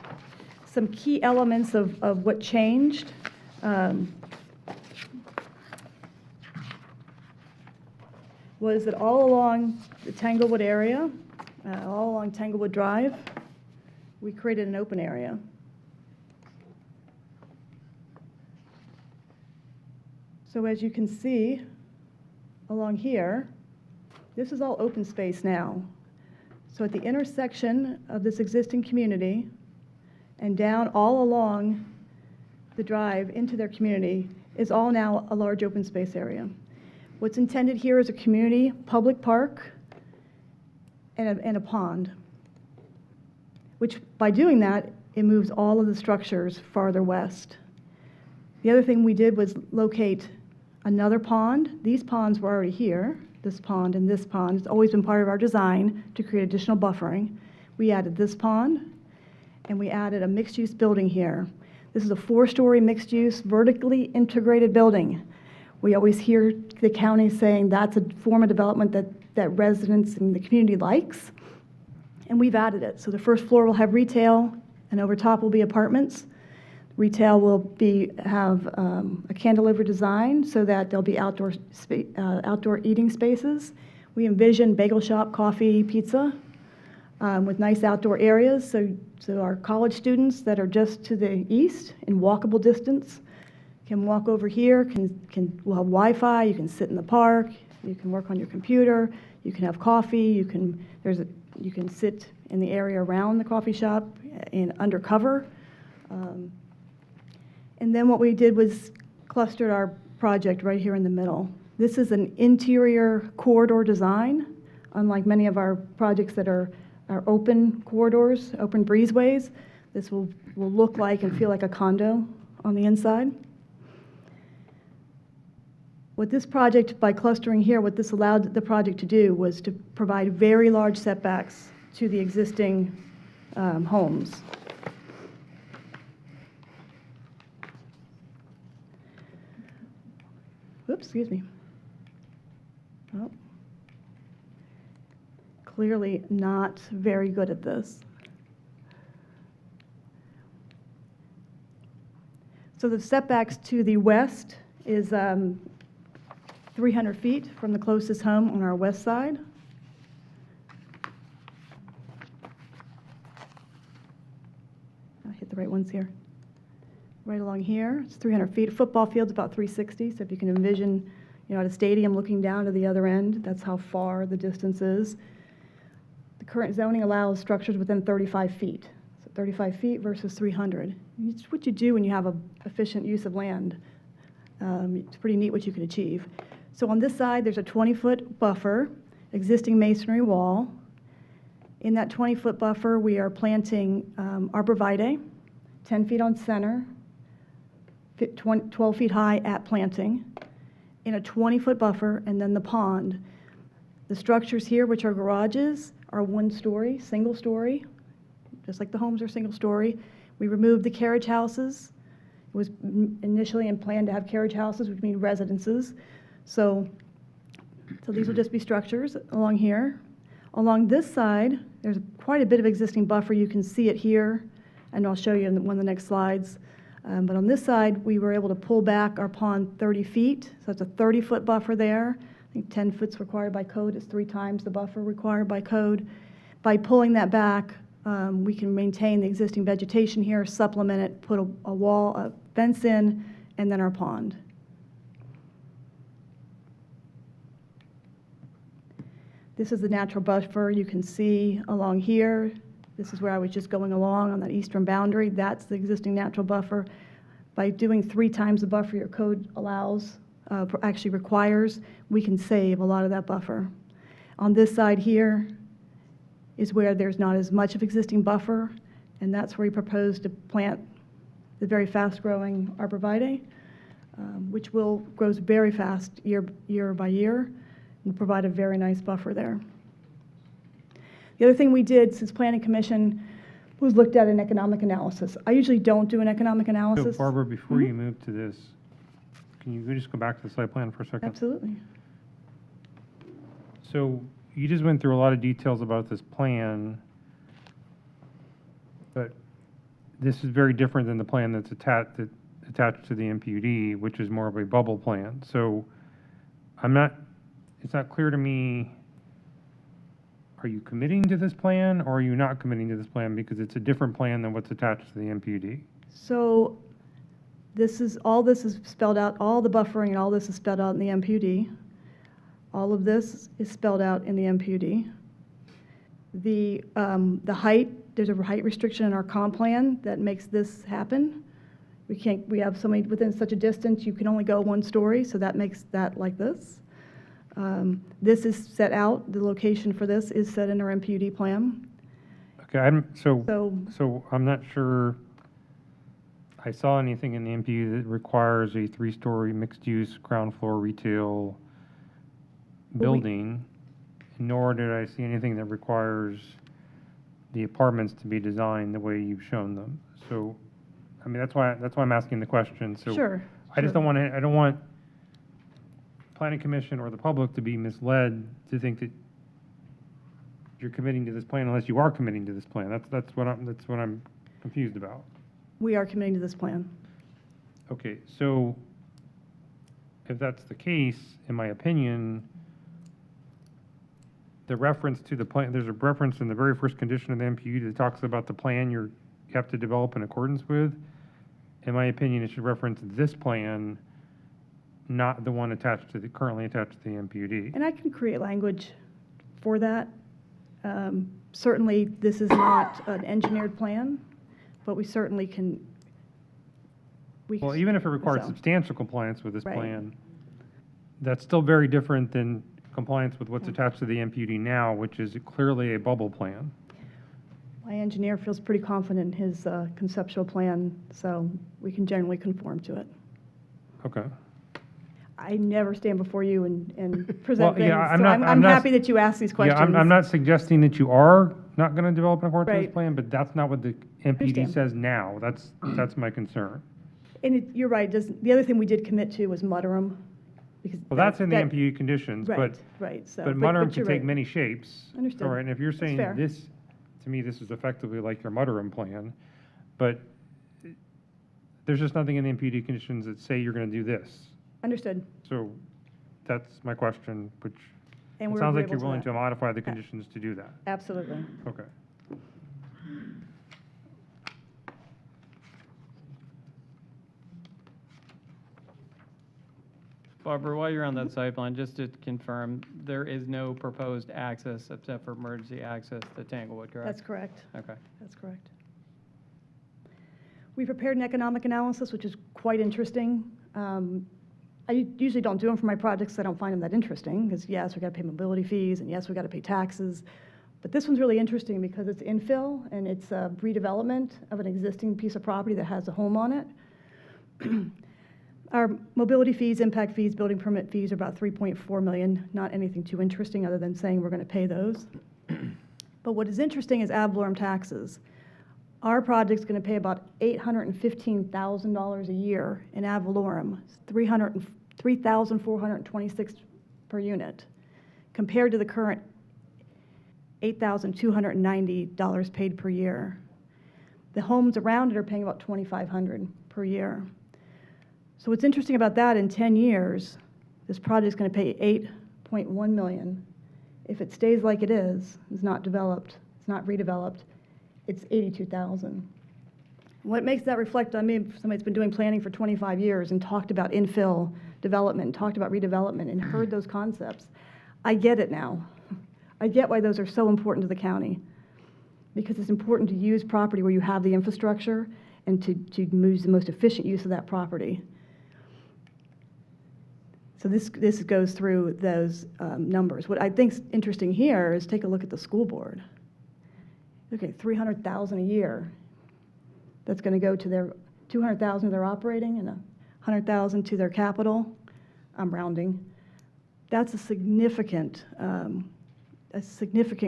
Some key elements of what changed. Was that all along the Tanglewood area, all along Tanglewood Drive, we created an open area. So as you can see along here, this is all open space now. So at the intersection of this existing community and down all along the drive into their community is all now a large open space area. What's intended here is a community public park and a pond, which by doing that, it moves all of the structures farther west. The other thing we did was locate another pond. These ponds were already here, this pond and this pond. It's always been part of our design to create additional buffering. We added this pond, and we added a mixed-use building here. This is a 4-story mixed-use, vertically integrated building. We always hear the county saying that's a form of development that residents in the community likes, and we've added it. So the first floor will have retail, and over top will be apartments. Retail will have a cantilever design so that there'll be outdoor eating spaces. We envision bagel shop, coffee, pizza, with nice outdoor areas. So our college students that are just to the east in walkable distance can walk over here, will have Wi-Fi, you can sit in the park, you can work on your computer, you can have coffee, you can sit in the area around the coffee shop in undercover. And then what we did was clustered our project right here in the middle. This is an interior corridor design, unlike many of our projects that are open corridors, open breezeways. This will look like and feel like a condo on the inside. What this project, by clustering here, what this allowed the project to do was to provide very large setbacks to the existing homes. Oops, excuse me. Oh. Clearly not very good at this. So the setbacks to the west is 300 feet from the closest home on our west side. I hit the right ones here. Right along here, it's 300 feet. Football field's about 360, so if you can envision, at a stadium looking down to the other end, that's how far the distance is. The current zoning allows structures within 35 feet. So 35 feet versus 300. It's what you do when you have an efficient use of land. It's pretty neat what you can achieve. So on this side, there's a 20-foot buffer, existing masonry wall. In that 20-foot buffer, we are planting arborvitae, 10 feet on center, 12 feet high at planting, in a 20-foot buffer, and then the pond. The structures here, which are garages, are 1 story, single story, just like the homes are single story. We removed the carriage houses. It was initially planned to have carriage houses, which mean residences. So these will just be structures along here. Along this side, there's quite a bit of existing buffer. You can see it here, and I'll show you in one of the next slides. But on this side, we were able to pull back our pond 30 feet. So it's a 30-foot buffer there. I think 10 foot's required by code. It's 3 times the buffer required by code. By pulling that back, we can maintain the existing vegetation here, supplement it, put a wall, a fence in, and then our pond. This is the natural buffer you can see along here. This is where I was just going along on that eastern boundary. That's the existing natural buffer. By doing 3 times the buffer your code allows, actually requires, we can save a lot of that buffer. On this side here is where there's not as much of existing buffer, and that's where we propose to plant the very fast-growing arborvitae, which grows very fast year by year, and provide a very nice buffer there. The other thing we did since Planning Commission was looked at an economic analysis. I usually don't do an economic analysis. So Barbara, before you move to this, can you just go back to the site plan for a second? Absolutely. So you just went through a lot of details about this plan, but this is very different than the plan that's attached to the MPUD, which is more of a bubble plan. So it's not clear to me, are you committing to this plan or are you not committing to this plan because it's a different plan than what's attached to the MPUD? So all this is spelled out, all the buffering and all this is spelled out in the MPUD. All of this is spelled out in the MPUD. The height, there's a height restriction in our comp plan that makes this happen. We have somebody within such a distance, you can only go 1 story, so that makes that like this. This is set out, the location for this is set in our MPUD plan. Okay, so I'm not sure I saw anything in the MPUD that requires a 3-story mixed-use ground floor retail building, nor did I see anything that requires the apartments to be designed the way you've shown them. So, I mean, that's why I'm asking the question. So Sure. I just don't want Planning Commission or the public to be misled to think that you're committing to this plan unless you are committing to this plan. That's what I'm confused about. We are committing to this plan. Okay, so if that's the case, in my opinion, the reference to the plan, there's a reference in the very first condition of the MPU that talks about the plan you have to develop in accordance with. in my opinion, it should reference this plan, not the one attached to the, currently attached to the MPUD. And I can create language for that. Certainly, this is not an engineered plan, but we certainly can. Well, even if it requires so. substantial compliance with this Right. plan, that's still very different than compliance with what's attached to the MPUD now, which is clearly a bubble plan. My engineer feels pretty confident in his conceptual plan, so we can generally conform to it. Okay. I never stand before you and present things, yeah, so I'm I'm not- happy that you asked these questions. Yeah, I'm not suggesting that you are not going to develop in accordance with Right. this plan, but that's not what the MPUD Understand. says now. That's my concern. And you're right, the other thing we did commit to was mudroom. Because Well, that's in the that- MPUD conditions, Right, but, right, so. but mudroom can you're take right. many shapes. Understood. All right, and if you're That's saying fair. this, to me, this is effectively like your mudroom plan, but there's just nothing in the MPUD conditions that say you're going to do this. Understood. So that's my question, which And it we're sounds like agreeable you're to willing that. to modify the conditions to do that. Absolutely. Okay. Barbara, while you're on that site plan, just to confirm, there is no proposed access except for emergency access to Tanglewood, correct? That's correct. Okay. That's correct. We prepared an economic analysis, which is quite interesting. I usually don't do them for my projects, 'cause I don't find them that interesting, because yes, we got to pay mobility fees, and yes, we got to pay taxes. But this one's really interesting because it's infill, and it's a redevelopment of an existing piece of property that has a home on it. Our mobility fees, impact fees, building permit fees are about 3.4 million, not anything too interesting other than saying we're going to pay those. But what is interesting is ad valorem taxes. Our project's going to pay about $815,000 a year in ad valorem, $3,426 per unit, compared to the current $8,290 paid per year. The homes around it are paying about $2,500 per year. So what's interesting about that, in 10 years, this project's going to pay $8.1 million. If it stays like it is, it's not developed, it's not redeveloped, it's $82,000. What makes that reflect on me, somebody that's been doing planning for 25 years and talked about infill development, talked about redevelopment, and heard those concepts, I get it now. I get why those are so important to the county, because it's important to use property where you have the infrastructure and to use the most efficient use of that property. So this goes through those numbers. What I think's interesting here is take a look at the school board. Okay, $300,000 a year. That's going to go to their $200,000 to their operating and $100,000 to their capital. I'm rounding. That's a significant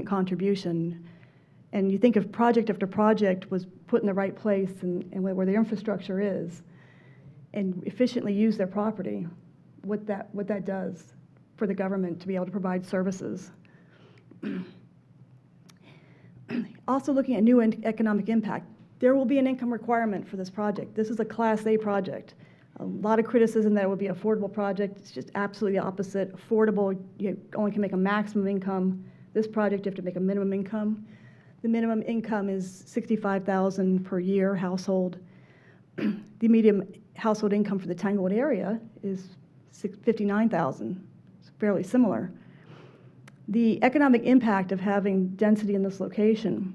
contribution. And you think if project after project was put in the right place and where the infrastructure is, and efficiently use their property, what that does for the government to be able to provide services. Also looking at new economic impact, there will be an income requirement for this project. This is a Class A project. A lot of criticism that it would be an affordable project. It's just absolutely the opposite. Affordable, you only can make a maximum income. This project, you have to make a minimum income. The minimum income is $65,000 per year household. The median household income for the Tanglewood area is $59,000. It's fairly similar. The economic impact of having density in this location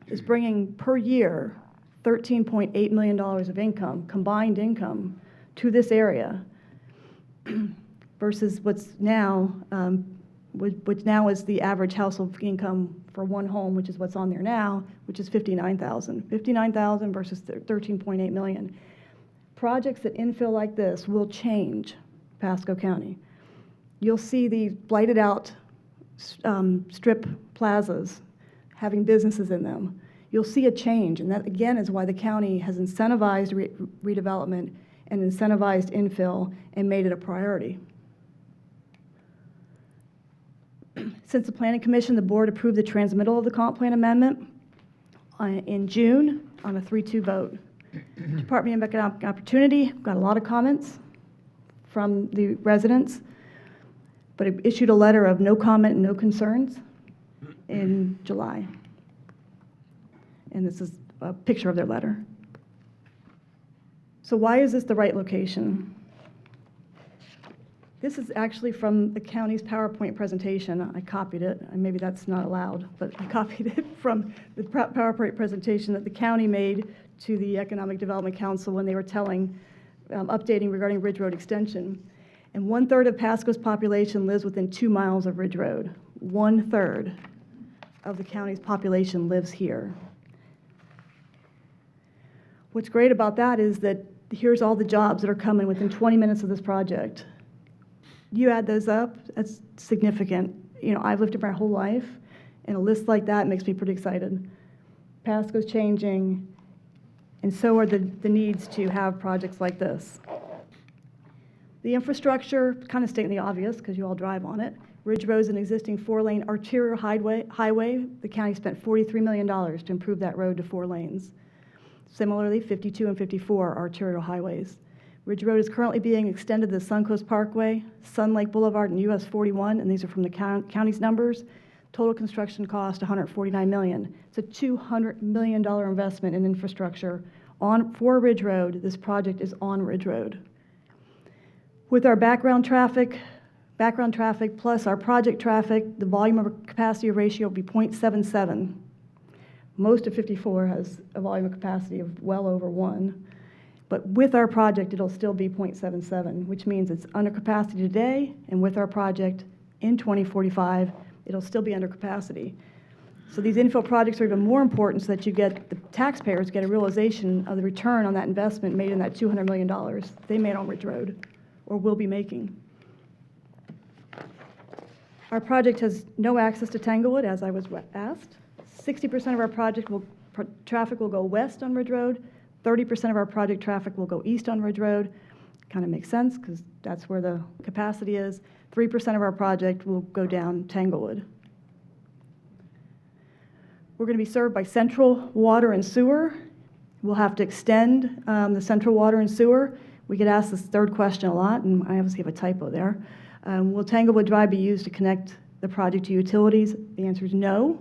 is bringing per year $13.8 million of income, combined income, to this area versus what's now, which now is the average household income for one home, which is what's on there now, which is $59,000. $59,000 versus $13.8 million. Projects that infill like this will change Pasco County. You'll see these blighted out strip plazas having businesses in them. You'll see a change, and that again is why the county has incentivized redevelopment and incentivized infill and made it a priority. Since the Planning Commission, the board approved the transmittal of the comp plan amendment in June on a 3-2 vote. Department of Economic Opportunity got a lot of comments from the residents, but it issued a letter of no comment and no concerns in July. And this is a picture of their letter. So why is this the right location? This is actually from the county's PowerPoint presentation. I copied it, and maybe that's not allowed, but I copied it from the PowerPoint presentation that the county made to the Economic Development Council when they were updating regarding Ridge Road extension. And 1/3 of Pasco's population lives within 2 miles of Ridge Road. 1/3 of the county's population lives here. What's great about that is that here's all the jobs that are coming within 20 minutes of this project. You add those up, that's significant. You know, I've lived it my whole life, and a list like that makes me pretty excited. Pasco's changing, and so are the needs to have projects like this. The infrastructure, kind of stating the obvious, because you all drive on it. Ridge Road is an existing 4-lane arterial highway. The county spent $43 million to improve that road to 4 lanes. Similarly, 52 and 54 are arterial highways. Ridge Road is currently being extended to the Suncoast Parkway, Sun Lake Boulevard, and US 41, and these are from the county's numbers. Total construction cost, $149 million. It's a $200 million investment in infrastructure for Ridge Road. This project is on Ridge Road. With our background traffic plus our project traffic, the volume over capacity ratio will be 0.77. Most of 54 has a volume of capacity of well over 1. But with our project, it'll still be 0.77, which means it's under capacity today, and with our project in 2045, it'll still be under capacity. So these infill projects are even more important so that the taxpayers get a realization of the return on that investment made in that $200 million they made on Ridge Road, or will be making. Our project has no access to Tanglewood, as I was asked. 60% of our traffic will go west on Ridge Road. 30% of our project traffic will go east on Ridge Road. Kind of makes sense because that's where the capacity is. 3% of our project will go down Tanglewood. We're going to be served by central water and sewer. We'll have to extend the central water and sewer. We get asked this third question a lot, and I obviously have a typo there. Will Tanglewood Drive be used to connect the project to utilities? The answer is no.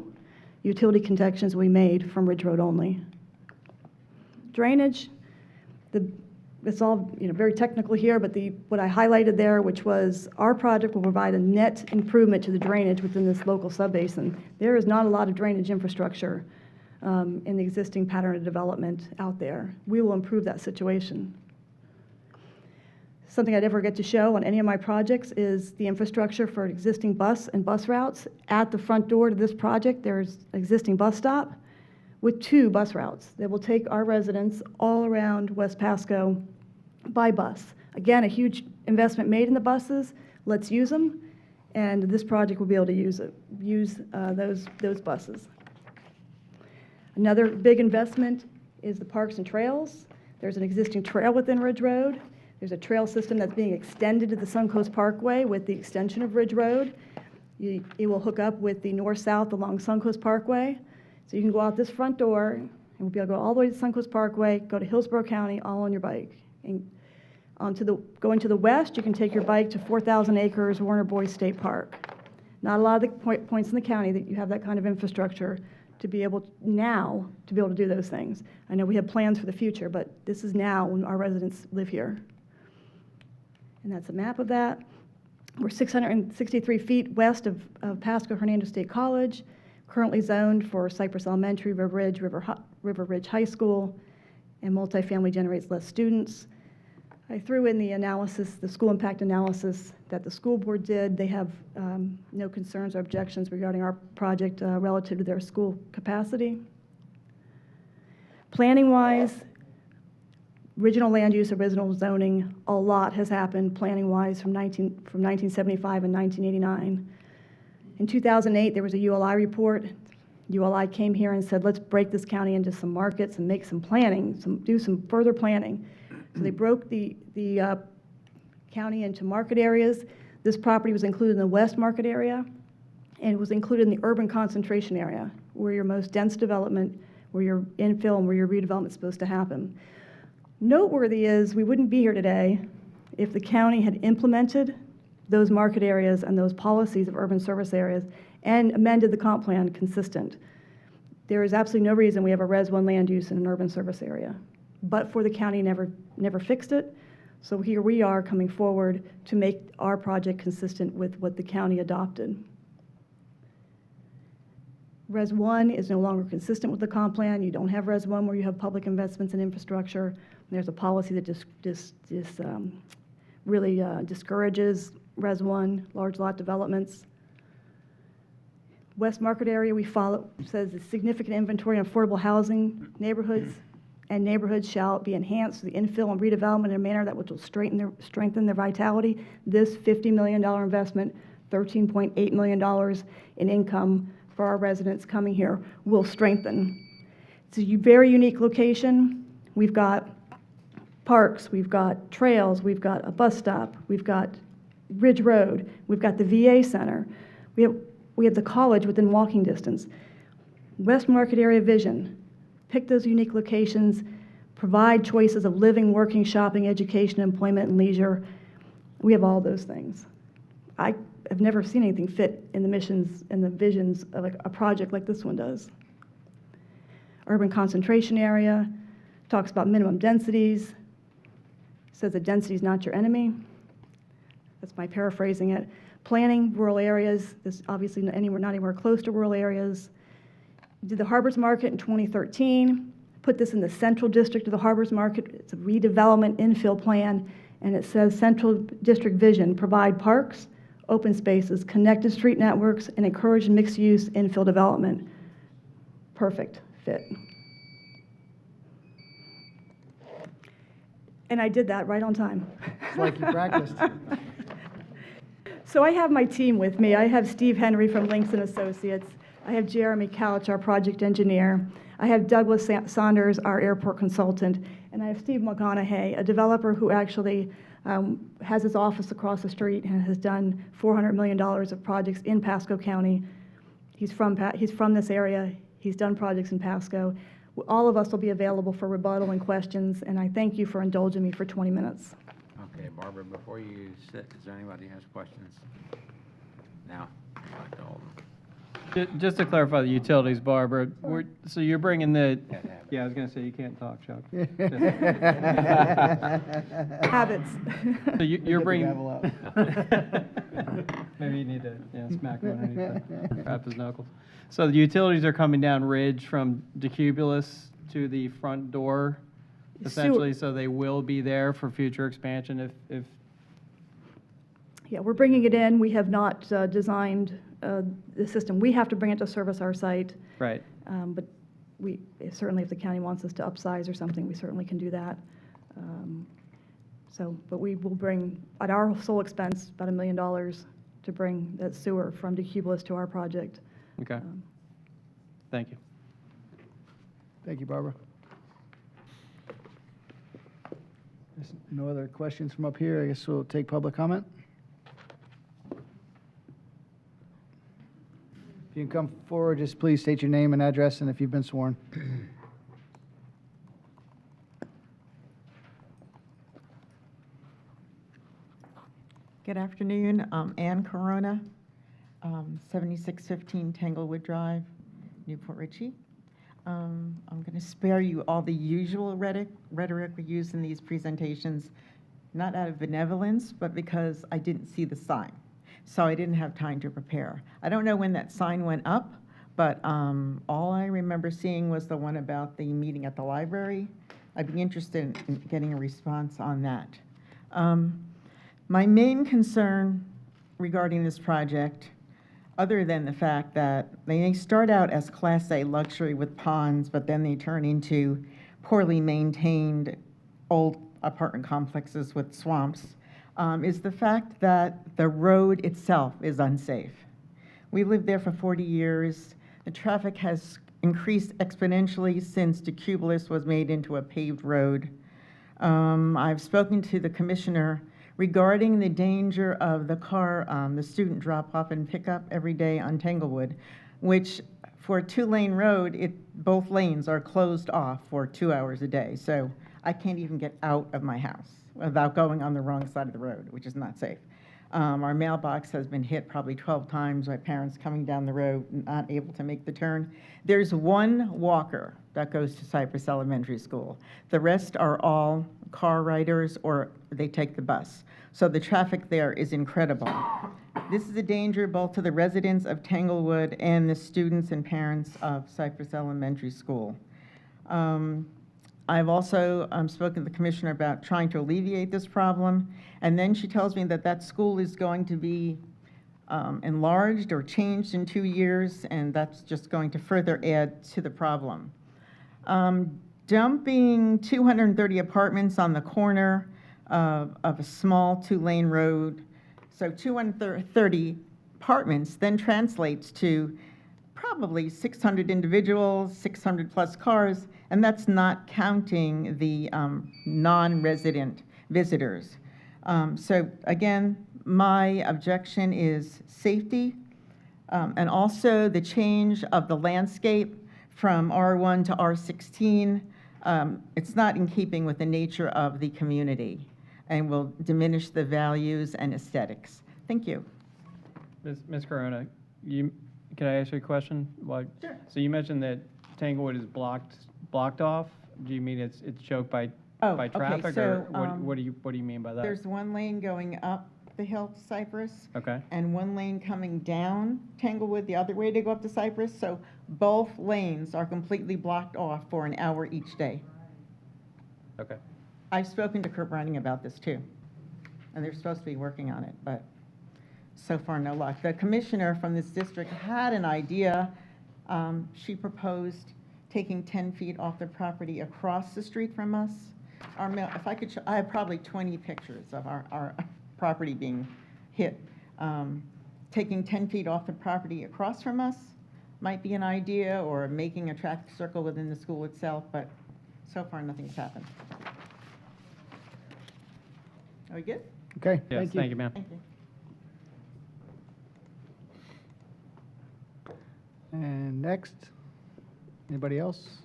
Utility connections will be made from Ridge Road only. Drainage, it's all very technical here, but what I highlighted there, which was our project will provide a net improvement to the drainage within this local subbasin. There is not a lot of drainage infrastructure in the existing pattern of development out there. We will improve that situation. Something I never get to show on any of my projects is the infrastructure for existing bus and bus routes. At the front door to this project, there's an existing bus stop with 2 bus routes that will take our residents all around West Pasco by bus. Again, a huge investment made in the buses. Let's use them, and this project will be able to use those buses. Another big investment is the parks and trails. There's an existing trail within Ridge Road. There's a trail system that's being extended to the Suncoast Parkway with the extension of Ridge Road. It will hook up with the north-south along Suncoast Parkway. So you can go out this front door, and we'll be able to go all the way to Suncoast Parkway, go to Hillsborough County, all on your bike. And going to the west, you can take your bike to 4,000 acres Warner Boys State Park. Not a lot of the points in the county that you have that kind of infrastructure to be able to do those things. I know we have plans for the future, but this is now when our residents live here. And that's a map of that. We're 663 feet west of Pasco Hernando State College, currently zoned for Cypress Elementary, River Ridge High School, and multifamily generates less students. I threw in the analysis, the school impact analysis that the school board did. They have no concerns or objections regarding our project relative to their school capacity. Planning-wise, original land use, original zoning, a lot has happened planning-wise from 1975 and 1989. In 2008, there was a ULI report. ULI came here and said, let's break this county into some markets and make some planning, do some further planning. So they broke the county into market areas. This property was included in the west market area, and it was included in the urban concentration area, where your most dense development, where your infill and where your redevelopment is supposed to happen. Noteworthy is we wouldn't be here today if the county had implemented those market areas and those policies of urban service areas and amended the comp plan consistent. There is absolutely no reason we have a Res 1 land use in an urban service area. but for the county never fixed it. So here we are coming forward to make our project consistent with what the county adopted. Res 1 is no longer consistent with the comp plan. You don't have Res 1 where you have public investments in infrastructure. There's a policy that really discourages Res 1, large lot developments. West Market area, we follow, says a significant inventory of affordable housing neighborhoods shall be enhanced through the infill and redevelopment in a manner that which will strengthen their vitality. This $50 million investment, $13.8 million in income for our residents coming here will strengthen. It's a very unique location. We've got parks, we've got trails, we've got a bus stop, we've got Ridge Road, we've got the VA Center, we have the college within walking distance. West Market area vision. Pick those unique locations, provide choices of living, working, shopping, education, employment, and leisure. We have all those things. I have never seen anything fit in the missions and the visions of a project like this one does. Urban concentration area, talks about minimum densities, says that density is not your enemy. That's my paraphrasing it. Planning rural areas, this obviously not anywhere close to rural areas. Did the Harbors Market in 2013, put this in the central district of the Harbors Market. It's a redevelopment infill plan, and it says central district vision, provide parks, open spaces, connected street networks, and encourage mixed-use infill development. Perfect fit. And I did that right on time. It's like you practiced. So I have my team with me. I have Steve Henry from Links & Associates. I have Jeremy Couch, our project engineer. I have Douglas Saunders, our airport consultant. And I have Steve McConaughey, a developer who actually has his office across the street and has done $400 million of projects in Pasco County. He's from this area. He's done projects in Pasco. All of us will be available for rebuttal and questions, and I thank you for indulging me for 20 minutes. Okay, Barbara, before you sit, is there anybody who has questions? Now, I'd like to hold them. Just to clarify the utilities, Barbara, so you're bringing the, yeah, I was going to say you can't talk, Chuck. Habits. So you're bringing, maybe you need to smack him underneath to wrap his knuckles. So the utilities are coming down Ridge from Decubulus to the front door, essentially, so they will be there for future expansion if Yeah, we're bringing it in. We have not designed the system. We have to bring it to service our site. Right. But certainly if the county wants us to upsize or something, we certainly can do that. But we will bring, at our sole expense, about $1 million to bring that sewer from Decubulus to our project. Okay. Thank you. Thank you, Barbara. There's no other questions from up here. I guess we'll take public comment. If you can come forward, just please state your name and address, and if you've been sworn. Good afternoon. Ann Corona, 7615 Tanglewood Drive, Newport Richey. I'm going to spare you all the usual rhetoric we use in these presentations, not out of benevolence, but because I didn't see the sign. So I didn't have time to prepare. I don't know when that sign went up, but all I remember seeing was the one about the meeting at the library. I'd be interested in getting a response on that. My main concern regarding this project, other than the fact that they may start out as Class A luxury with ponds, but then they turn into poorly maintained old apartment complexes with swamps, is the fact that the road itself is unsafe. We lived there for 40 years. The traffic has increased exponentially since Decubulus was made into a paved road. I've spoken to the commissioner regarding the danger of the student drop-off and pickup every day on Tanglewood, which for a two-lane road, both lanes are closed off for 2 hours a day. So I can't even get out of my house without going on the wrong side of the road, which is not safe. Our mailbox has been hit probably 12 times by parents coming down the road, not able to make the turn. There's one walker that goes to Cypress Elementary School. The rest are all car riders or they take the bus. So the traffic there is incredible. This is a danger both to the residents of Tanglewood and the students and parents of Cypress Elementary School. I've also spoken to the commissioner about trying to alleviate this problem, and then she tells me that that school is going to be enlarged or changed in 2 years, and that's just going to further add to the problem. Dumping 230 apartments on the corner of a small 2-lane road, so 230 apartments then translates to probably 600 individuals, 600 plus cars, and that's not counting the non-resident visitors. So again, my objection is safety, and also the change of the landscape from R1 to R16. It's not in keeping with the nature of the community and will diminish the values and aesthetics. Thank you. Ms. Corona, can I ask you a question? Sure. So you mentioned that Tanglewood is blocked off. Do you mean it's choked by Okay, traffic, so, or what do you mean by that? There's one lane going up the hill to Cypress. Okay. And one lane coming down Tanglewood the other way to go up to Cypress. So both lanes are completely blocked off for an hour each day. Okay. I've spoken to Kurt Browning about this too, and they're supposed to be working on it, but so far no luck. The commissioner from this district had an idea. She proposed taking 10 feet off the property across the street from us. If I could, I have probably 20 pictures of our property being hit. Taking 10 feet off the property across from us might be an idea, or making a traffic circle within the school itself, but so far nothing's happened. Are we good? Okay, Yes, thank you. thank you, ma'am. Thank you. And next, anybody else?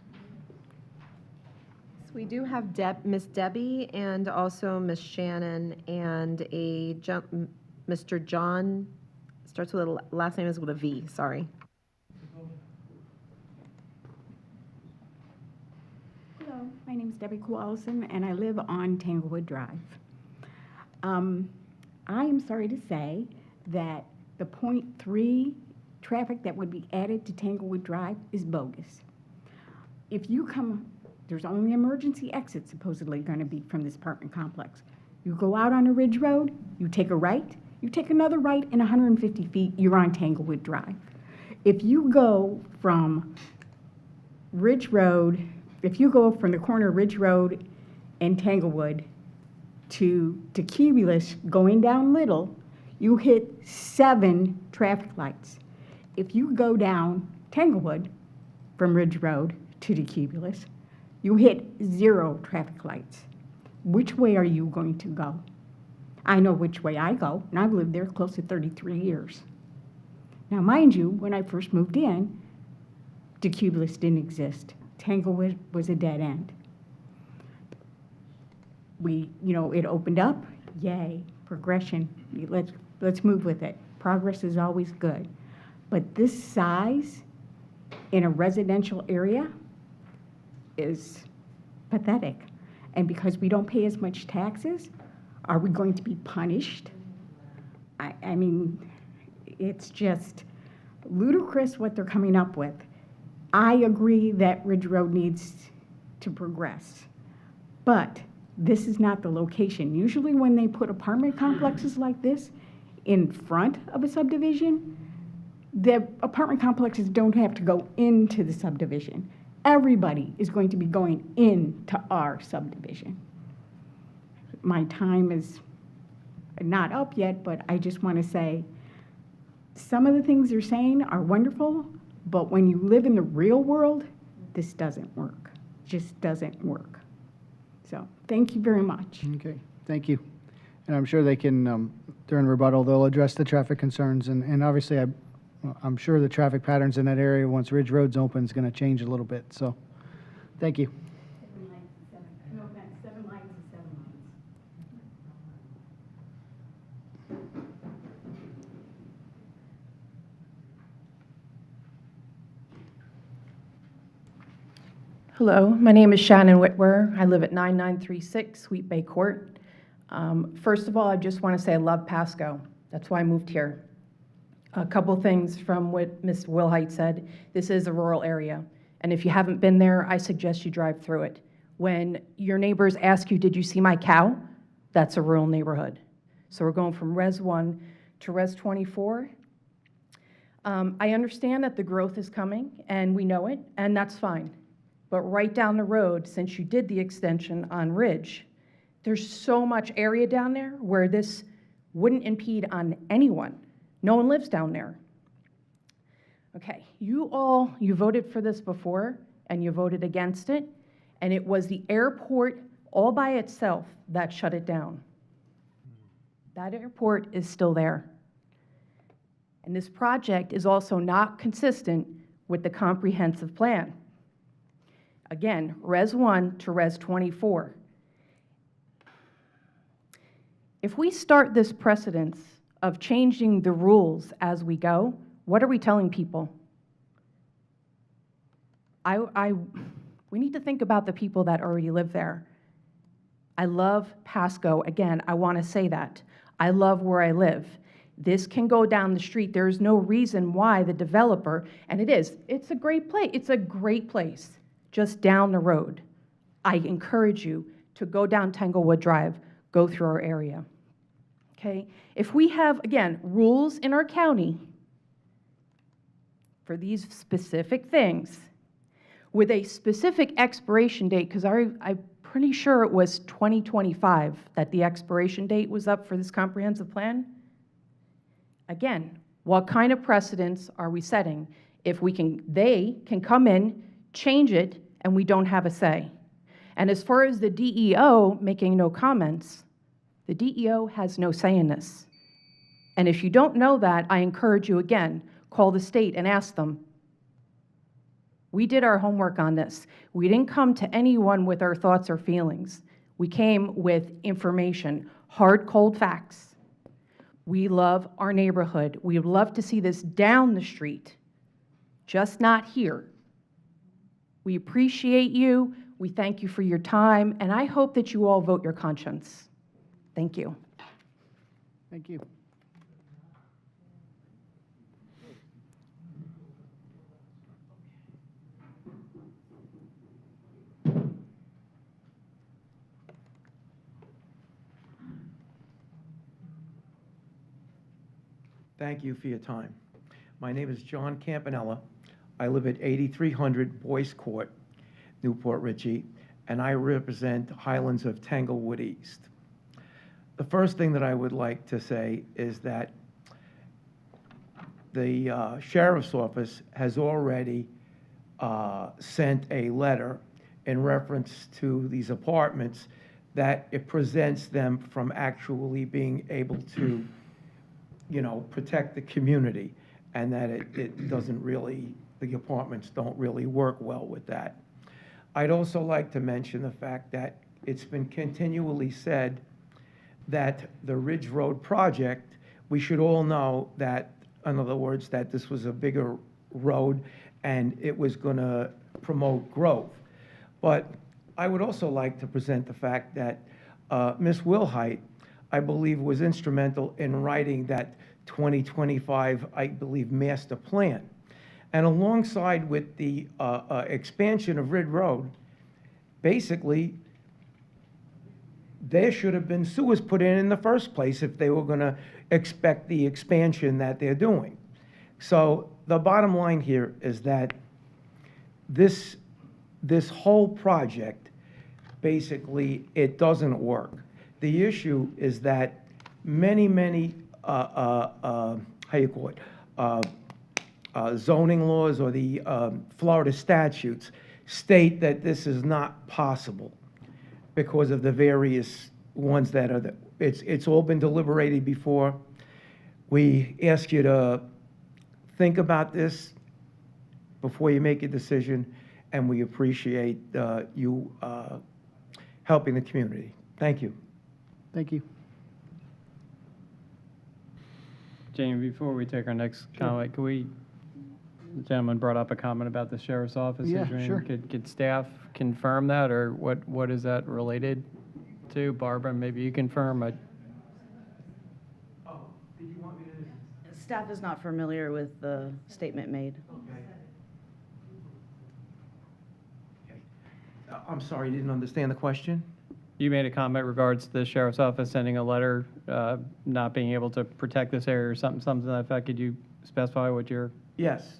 So we do have Miss Debbie and also Miss Shannon and Mr. John, starts with a last name is with a V, sorry. Hello, my name is Debbie Kowalson, and I live on Tanglewood Drive. I am sorry to say that the .3 traffic that would be added to Tanglewood Drive is bogus. If you come, there's only emergency exit supposedly going to be from this apartment complex. You go out on a ridge road, you take a right, you take another right, and 150 feet, you're on Tanglewood Drive. If you go from Ridge Road, if you go from the corner of Ridge Road and Tanglewood to Cumulus going down Little, you hit 7 traffic lights. If you go down Tanglewood from Ridge Road to Decubulus, you hit 0 traffic lights. Which way are you going to go? I know which way I go, and I've lived there close to 33 years. Now, mind you, when I first moved in, Decubulus didn't exist. Tanglewood was a dead end. It opened up, yay, progression. Let's move with it. Progress is always good. But this size in a residential area is pathetic. And because we don't pay as much taxes, are we going to be punished? I mean, it's just ludicrous what they're coming up with. I agree that Ridge Road needs to progress, but this is not the location. Usually when they put apartment complexes like this in front of a subdivision, the apartment complexes don't have to go into the subdivision. Everybody is going to be going into our subdivision. My time is not up yet, but I just want to say some of the things they're saying are wonderful, but when you live in the real world, this doesn't work. Just doesn't work. So thank you very much. Okay, thank you. And I'm sure they can, during rebuttal, they'll address the traffic concerns. And obviously, I'm sure the traffic patterns in that area, once Ridge Road's open, is going to change a little bit. So, thank you. 7 lines and 7 lines. Hello, my name is Shannon Whitwer. I live at 9936 Sweet Bay Court. First of all, I just want to say I love Pasco. That's why I moved here. A couple things from what Ms. Wilhite said. This is a rural area, and if you haven't been there, I suggest you drive through it. When your neighbors ask you, did you see my cow? That's a rural neighborhood. So we're going from Res 1 to Res 24. I understand that the growth is coming, and we know it, and that's fine. But right down the road, since you did the extension on Ridge, there's so much area down there where this wouldn't impede on anyone. No one lives down there. Okay, you voted for this before, and you voted against it, and it was the airport all by itself that shut it down. That airport is still there. And this project is also not consistent with the comprehensive plan. Again, Res 1 to Res 24. If we start this precedence of changing the rules as we go, what are we telling people? We need to think about the people that already live there. I love Pasco. Again, I want to say that. I love where I live. This can go down the street. There's no reason why the developer, and it's a great place. It's a great place just down the road. I encourage you to go down Tanglewood Drive, go through our area. Okay? If we have, again, rules in our county for these specific things with a specific expiration date, because I'm pretty sure it was 2025 that the expiration date was up for this comprehensive plan. Again, what kind of precedents are we setting if they can come in, change it, and we don't have a say? And as far as the DEO making no comments, the DEO has no say in this. And if you don't know that, I encourage you again, call the state and ask them. We did our homework on this. We didn't come to anyone with our thoughts or feelings. We came with information, hard, cold facts. We love our neighborhood. We would love to see this down the street, just not here. We appreciate you. We thank you for your time, and I hope that you all vote your conscience. Thank you. Thank you. Thank you for your time. My name is John Campanella. I live at 8300 Boyce Court, Newport Richey, and I represent Highlands of Tanglewood East. The first thing that I would like to say is that the Sheriff's Office has already sent a letter in reference to these apartments that it presents them from actually being able to protect the community, and that it doesn't really, the apartments don't really work well with that. I'd also like to mention the fact that it's been continually said that the Ridge Road project, we should all know that, in other words, that this was a bigger road and it was going to promote growth. But I would also like to present the fact that Ms. Wilhite, I believe, was instrumental in writing that 2025, I believe, master plan. And alongside with the expansion of Ridge Road, basically, there should have been sewers put in the first place if they were going to expect the expansion that they're doing. So the bottom line here is that this whole project, basically, it doesn't work. The issue is that many, how you call it, zoning laws or the Florida statutes state that this is not possible because of the various ones that are, it's all been deliberated before. We ask you to think about this before you make a decision, and we appreciate you helping the community. Thank you. Thank you. Jamie, before we take our next comment, can we the gentleman brought up a comment about the sheriff's office. Yeah, Adrian. sure. Could staff confirm that, or what is that related to? Barbara, maybe you confirm. Staff is not familiar with the statement made. I'm sorry, I didn't understand the question. You made a comment regards to the sheriff's office sending a letter, not being able to protect this area or something to that effect. Could you specify what your, Yes.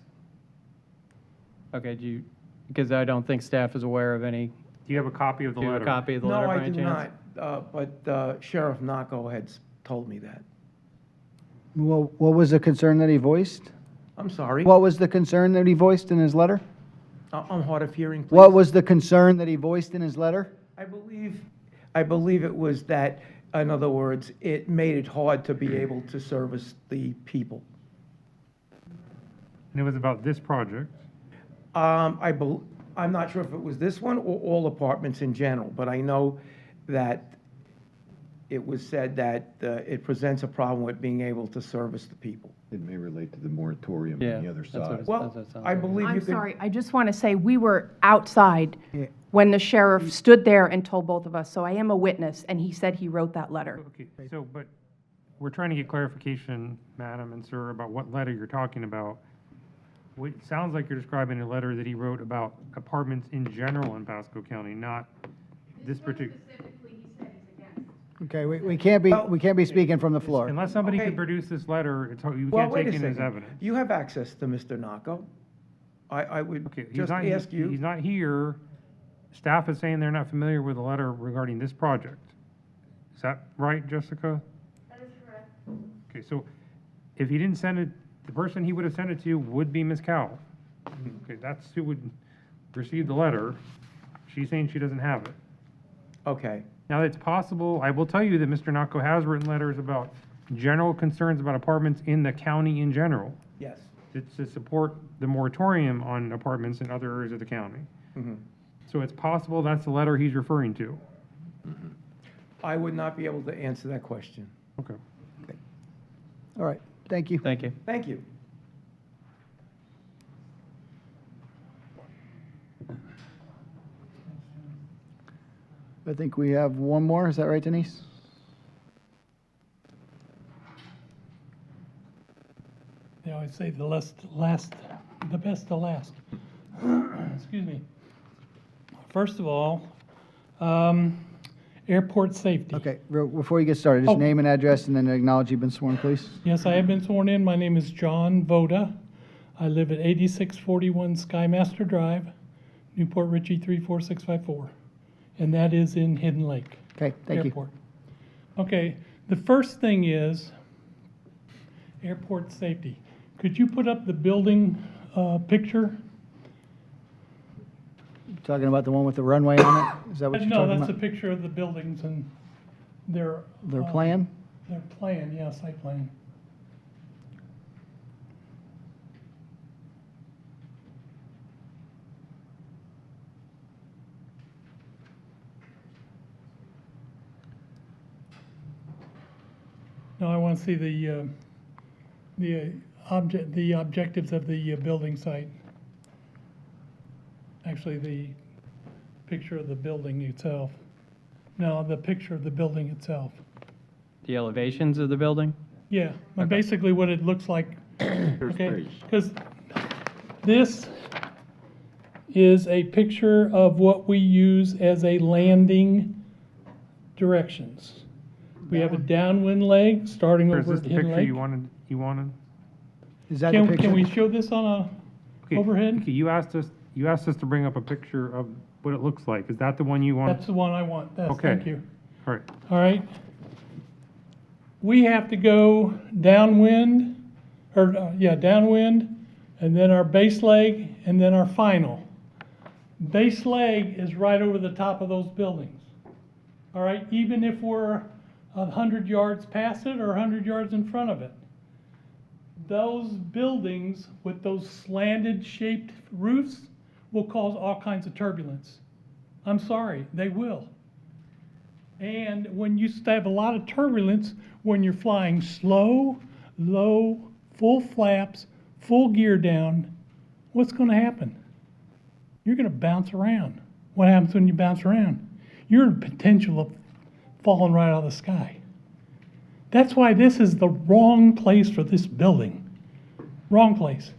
okay, because I don't think staff is aware of any. Do you have a copy of the Do you have letter? a copy of the letter No, by I any do chance? not, but Sheriff Naco had told me that. Well, what was the concern that he voiced? I'm sorry. What was the concern that he voiced in his letter? I'm hard of hearing, please. What was the concern that he voiced in his letter? I believe it was that, in other words, it made it hard to be able to service the people. And it was about this project. I'm not sure if it was this one or all apartments in general, but I know that it was said that it presents a problem with being able to service the people. It may relate to the moratorium on the other side. Well, I believe you I'm could. sorry, I just want to say, we were outside when the sheriff stood there and told both of us, so I am a witness, and he said he wrote that letter. Okay, so, but we're trying to get clarification, madam and sir, about what letter you're talking about. It sounds like you're describing a letter that he wrote about apartments in general in Pasco County, not this particular. Okay, we can't be speaking from the floor. Unless somebody Okay. could produce this letter, you Well, can't wait take a it as second. evidence. You have access to Mr. Naco. I would Okay, he's just not, ask you. he's not here. Staff is saying they're not familiar with the letter regarding this project. Is that right, Jessica? That is correct. Okay, so if he didn't send it, the person he would have sent it to would be Ms. Cowell. Okay, that's who would receive the letter. She's saying she doesn't have it. Okay. Now, it's possible, I will tell you that Mr. Naco has written letters about general concerns about apartments in the county in general. Yes. To support the moratorium on apartments in other areas of the county. Mhm. So it's possible that's the letter he's referring to. I would not be able to answer that question. Okay. All right, thank you. Thank you. Thank you. I think we have one more, is that right, Denise? They always say the best to last. Excuse me. First of all, airport safety. Okay, before you get started, just name and address and then acknowledge you've been sworn, please. Yes, I have been sworn in. My name is John Voda. I live at 8641 Skymaster Drive, Newport Richey 34654. And that is in Hidden Lake. Okay, thank you. Airport. Okay, the first thing is airport safety. Could you put up the building picture? Talking about the one with the runway on it? Is that what you're No, talking that's a about? picture of the buildings and their. Their plan? Their plan, yeah, site plan. Now, I want to see the objectives of the building site. Actually, the picture of the building itself. No, the picture of the building itself. The elevations of the building? Yeah, basically what it looks like. Okay, because this is a picture of what we use as a landing directions. We have a downwind leg starting Is over this at the Hidden picture Lake. you wanted? Is that the picture? Can we show this on a overhead? Okay, you asked us to bring up a picture of what it looks like. Is that the one you want? That's the one I want. Okay. Thank you. All right. All right. We have to go downwind, downwind, and then our base leg, and then our final. Base leg is right over the top of those buildings. All right, even if we're 100 yards past it or 100 yards in front of it. Those buildings with those slanted shaped roofs will cause all kinds of turbulence. I'm sorry, they will. And when you have a lot of turbulence, when you're flying slow, low, full flaps, full gear down, what's going to happen? You're going to bounce around. What happens when you bounce around? You're in potential of falling right out of the sky. That's why this is the wrong place for this building. Wrong place.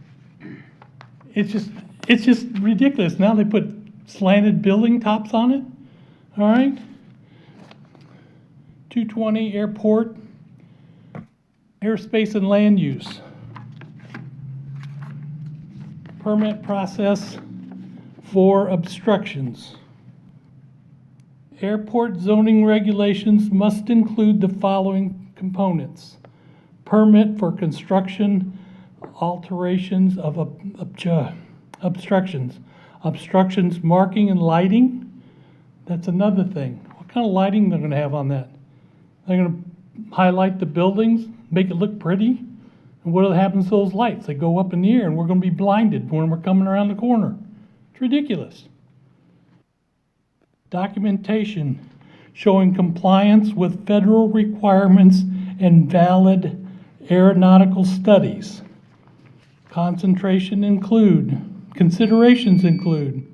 It's just ridiculous. Now they put slanted building tops on it. All right. 220 airport, airspace and land use. Permit process for obstructions. Airport zoning regulations must include the following components. Permit for construction, alterations of obstructions. Obstructions, marking and lighting. That's another thing. What kind of lighting they're going to have on that? They're going to highlight the buildings, make it look pretty. And what happens to those lights? They go up in the air and we're going to be blinded when we're coming around the corner. It's ridiculous. Documentation showing compliance with federal requirements and valid aeronautical studies. Considerations include,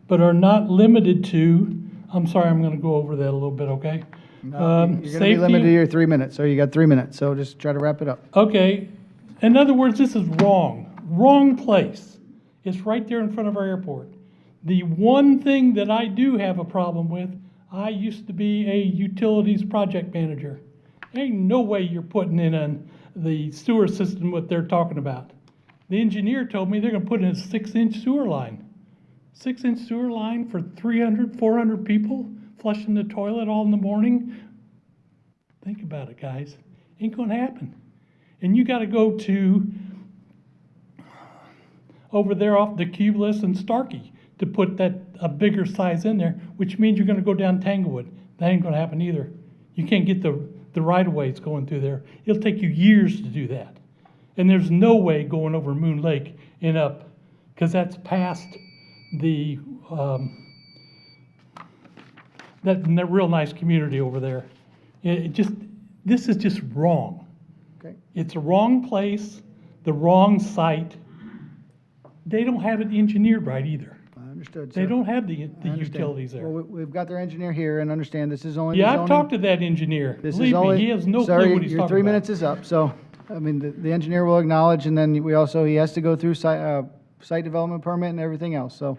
but are not limited to, I'm sorry, I'm going to go over that a little bit, okay? No, you're going to be limited to your 3 minutes, so you got 3 minutes, so just try to wrap it up. Okay. In other words, this is wrong. Wrong place. It's right there in front of our airport. The one thing that I do have a problem with, I used to be a utilities project manager. There ain't no way you're putting in the sewer system what they're talking about. The engineer told me they're going to put in a 6-inch sewer line. 6-inch sewer line for 300, 400 people flushing the toilet all in the morning. Think about it, guys. Ain't going to happen. And you got to go to over there off the Cubulus and Starkey to put a bigger size in there, which means you're going to go down Tanglewood. That ain't going to happen either. You can't get the right-of-ways going through there. It'll take you years to do that. And there's no way going over Moon Lake and up, because that's past the that real nice community over there. This is just wrong. Okay. It's a wrong place, the wrong site. They don't have it engineered right either. Understood, They sir. don't have the I understand. utilities there. Well, we've got their engineer here, and understand this is only the Yeah, zoning. I've talked to that engineer. This is Believe me, only, he has no sir, clue what he's your talking 3 about. minutes is up, so, I mean, the engineer will acknowledge, and then he has to go through site development permit and everything else, so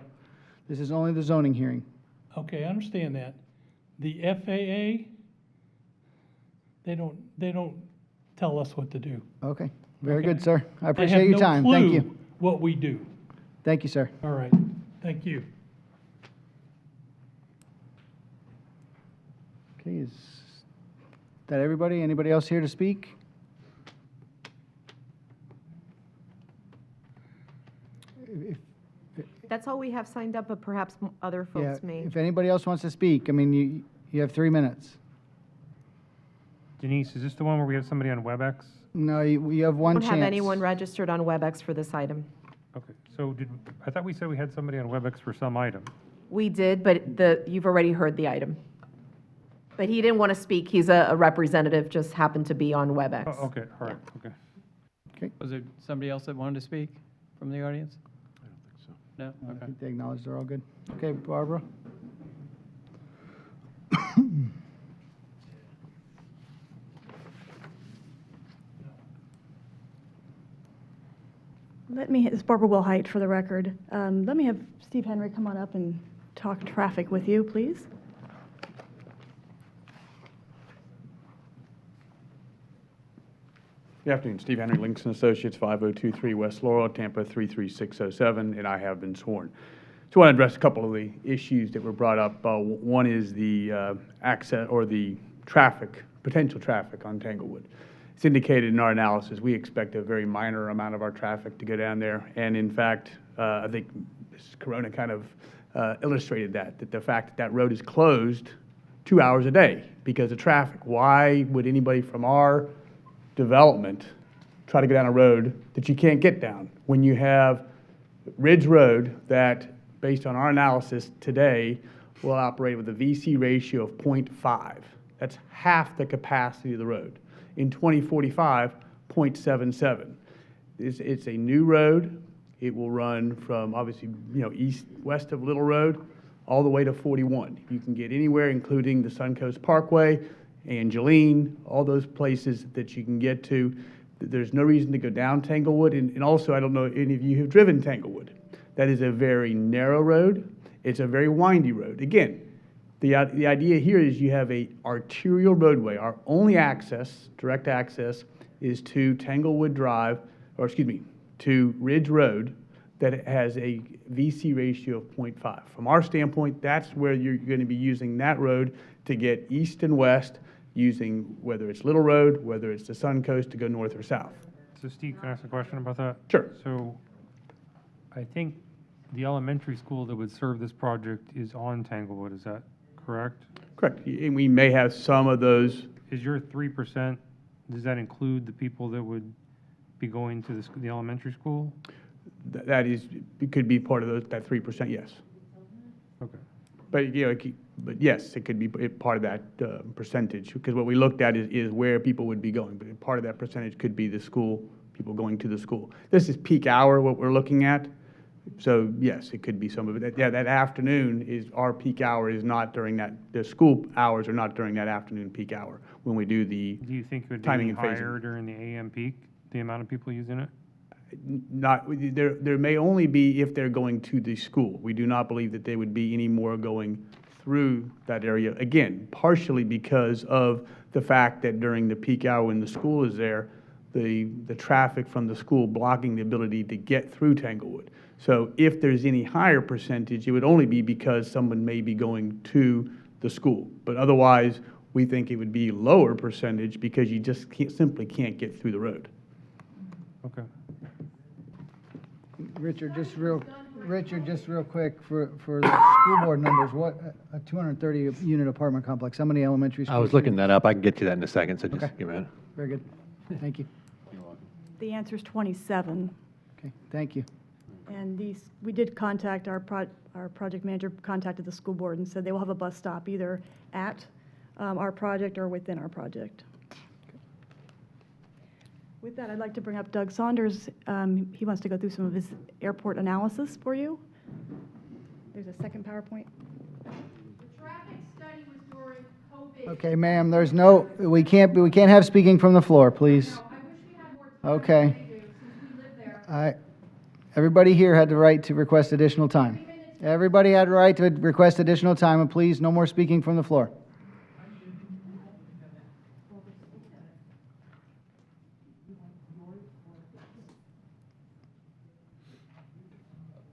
this is only the zoning hearing. Okay, I understand that. The FAA, they don't tell us what to do. Okay, very Okay. good, sir. I They appreciate have your no time. Thank clue you. what we do. Thank you, sir. All right, thank you. Okay, is that everybody? Anybody else here to speak? That's all we have signed up, but perhaps other Yeah, folks may. if anybody else wants to speak, I mean, you have 3 minutes. Denise, is this the one where we have somebody on WebEx? No, you have one Don't chance. have anyone registered on WebEx for this item. Okay, so I thought we said we had somebody on WebEx for some item. We did, but you've already heard the item. But he didn't want to speak. He's a representative, just happened to be on WebEx. Oh, okay, all right, okay. Was there somebody else that wanted to speak from the audience? I don't think so. No? I Okay. think they acknowledge they're all good. Okay, Barbara? It's Barbara Wilhite for the record. Let me have Steve Henry come on up and talk traffic with you, please. Good afternoon, Steve Henry, Links & Associates, 5023 West Laurel, Tampa 33607, and I have been sworn. So I want to address a couple of the issues that were brought up. One is the access or the traffic, potential traffic on Tanglewood. It's indicated in our analysis, we expect a very minor amount of our traffic to go down there. And in fact, I think Ms. Corona kind of illustrated that the fact that that road is closed 2 hours a day because of traffic. Why would anybody from our development try to go down a road that you can't get down when you have Ridge Road that, based on our analysis today, will operate with a VC ratio of 0.5. That's half the capacity of the road. In 2045, 0.77. It's a new road. It will run from, obviously, west of Little Road, all the way to 41. You can get anywhere, including the Suncoast Parkway, Angeline, all those places that you can get to. There's no reason to go down Tanglewood, and also, I don't know if any of you have driven Tanglewood. That is a very narrow road. It's a very windy road. Again, the idea here is you have a arterial roadway. Our only access, direct access, is to Tanglewood Drive, or excuse me, to Ridge Road, that has a VC ratio of 0.5. From our standpoint, that's where you're going to be using that road to get east and west, using whether it's Little Road, whether it's the Suncoast to go north or south. So Steve, can I ask a question about that? Sure. So I think the elementary school that would serve this project is on Tanglewood, is that correct? Correct. And we may have some of those. Is your 3%, does that include the people that would be going to the elementary school? That is, it could be part of that 3%, yes. Okay. But, but yes, it could be part of that percentage, because what we looked at is where people would be going. But part of that percentage could be the school, people going to the school. This is peak hour, what we're looking at. So yes, it could be some of it. Yeah, that afternoon is, our peak hour is not during that, the school hours are not during that afternoon peak hour when we do the Do you think it would timing be and phasing. higher during the AM peak, the amount of people using it? Not, there may only be if they're going to the school. We do not believe that there would be any more going through that area. Again, partially because of the fact that during the peak hour when the school is there, the traffic from the school blocking the ability to get through Tanglewood. So if there's any higher percentage, it would only be because someone may be going to the school. But otherwise, we think it would be lower percentage because you just simply can't get through the road. Okay. Richard, just real quick, for the school board numbers, what, a 230-unit apartment complex, how many elementary schools? I was looking that up. I can get to that in a second, so just Okay. give me a minute. Very good. Thank you. The answer is 27. Okay, thank you. And we did contact, our project manager contacted the school board and said they will have a bus stop either at our project or within our project. With that, I'd like to bring up Doug Saunders. He wants to go through some of his airport analysis for you. There's a second PowerPoint. Okay, ma'am, there's no, we can't have speaking from the floor, please. Okay. Everybody here had the right to request additional time. Everybody had the right to request additional time, and please, no more speaking from the floor.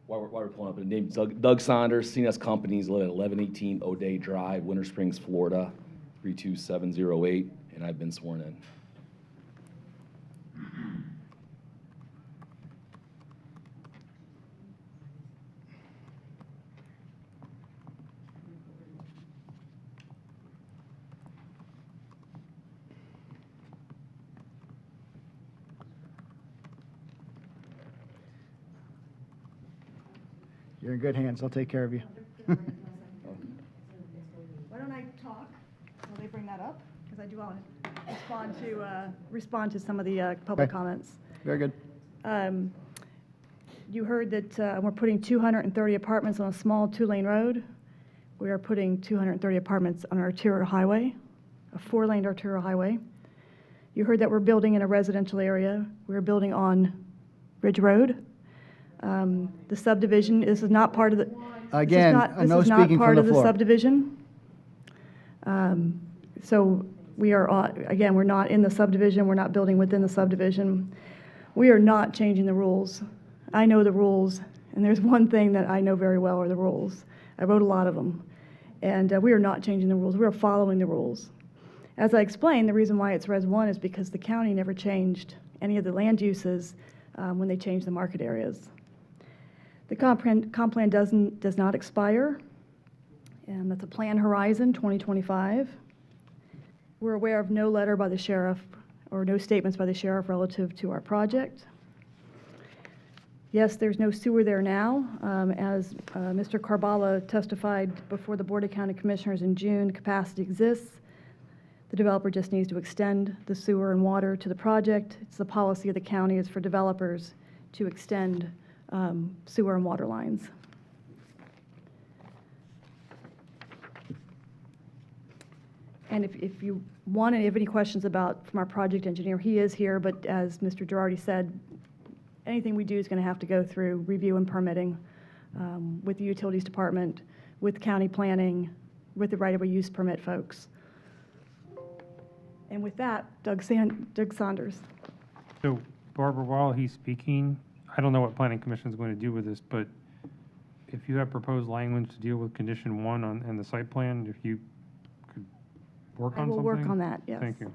While we're pulling up, the name's Doug Saunders, CNS Companies, live at 1118 O'Day Drive, Winter Springs, Florida, 32708, and I've been sworn in. You're in good hands. I'll take care of you. Why don't I talk while they bring that up? Because I do want to respond to some of the public Okay. comments. Very good. You heard that we're putting 230 apartments on a small two-lane road. We are putting 230 apartments on our arterial highway, a four-lane arterial highway. You heard that we're building in a residential area. We're building on Ridge Road. The subdivision, this is not part of the. Again, no speaking from the floor. Subdivision. So we are, again, we're not in the subdivision, we're not building within the subdivision. We are not changing the rules. I know the rules, and there's one thing that I know very well are the rules. I wrote a lot of them. And we are not changing the rules, we are following the rules. As I explained, the reason why it's Res 1 is because the county never changed any of the land uses when they changed the market areas. The comp plan does not expire, and that's a plan horizon 2025. We're aware of no letter by the sheriff or no statements by the sheriff relative to our project. Yes, there's no sewer there now. As Mr. Carballa testified before the Board of County Commissioners in June, capacity exists. The developer just needs to extend the sewer and water to the project. It's the policy of the county is for developers to extend sewer and water lines. And if you want to have any questions about, from our project engineer, he is here, but as Mr. Girardi said, anything we do is going to have to go through review and permitting with the Utilities Department, with county planning, with the right-of-way use permit folks. And with that, Doug Saunders. So Barbara, while he's speaking, I don't know what Planning Commission is going to do with this, but if you have proposed language to deal with condition 1 on the site plan, if you could work on something? I will work on that, yes. Thank you.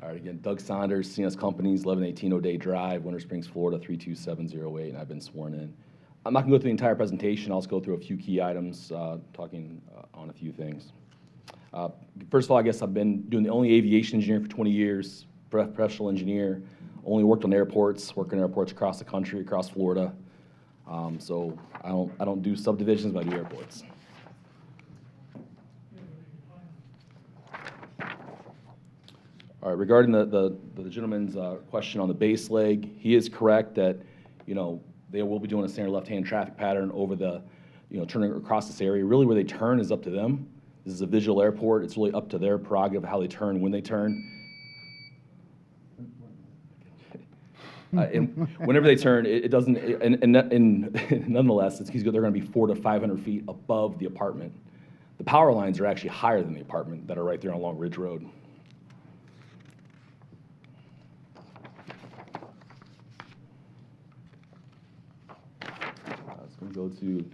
All right, again, Doug Saunders, CNS Companies, 1118 O'Day Drive, Winter Springs, Florida, 32708, and I've been sworn in. I'm not going to go through the entire presentation. I'll just go through a few key items, talking on a few things. First of all, I guess I've been doing the only aviation engineering for 20 years, professional engineer, only worked on airports, worked on airports across the country, across Florida. So I don't do subdivisions, but I do airports. All right, regarding the gentleman's question on the base leg, he is correct that, they will be doing a standard left-hand traffic pattern over the, turning across this area. Really where they turn is up to them. This is a visual airport. It's really up to their prerogative how they turn, when they turn. And whenever they turn, it doesn't, and nonetheless, they're going to be 400 to 500 feet above the apartment. The power lines are actually higher than the apartment that are right there on Long Ridge Road. Going to go to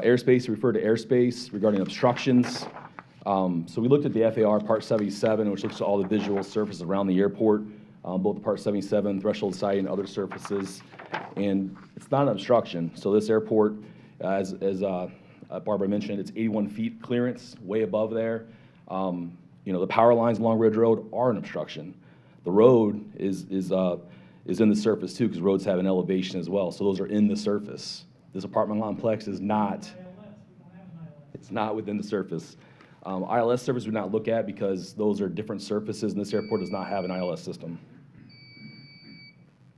airspace, refer to airspace regarding obstructions. So we looked at the FAR Part 77, which looks at all the visual surfaces around the airport, both the Part 77, threshold sighting, and other surfaces. And it's not an obstruction. So this airport, as Barbara mentioned, it's 81 feet clearance, way above there. The power lines along Ridge Road are an obstruction. The road is in the surface too, because roads have an elevation as well. So those are in the surface. This apartment complex is not, it's not within the surface. ILS surface we would not look at because those are different surfaces, and this airport does not have an ILS system.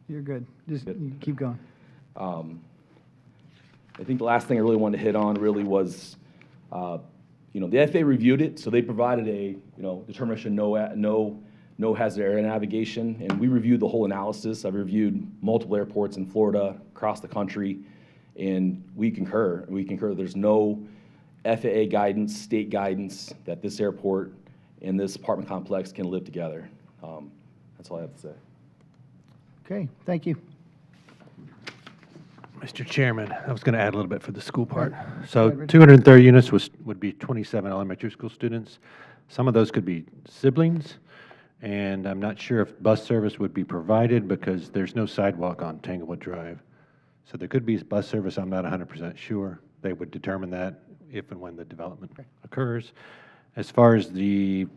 You're good. Just keep going. I think the last thing I really wanted to hit on really was, the FAA reviewed it, so they provided a, determination no hazard area navigation, and we reviewed the whole analysis. I've reviewed multiple airports in Florida, across the country, and we concur. There's no FAA guidance, state guidance, that this airport and this apartment complex can live together. That's all I have to say. Okay, thank you. Mr. Chairman, I was going to add a little bit for the school part. So 230 units would be 27 elementary school students. Some of those could be siblings, and I'm not sure if bus service would be provided because there's no sidewalk on Tanglewood Drive. So there could be bus service, I'm not 100% sure. They would determine that if and when the development occurs. As far as the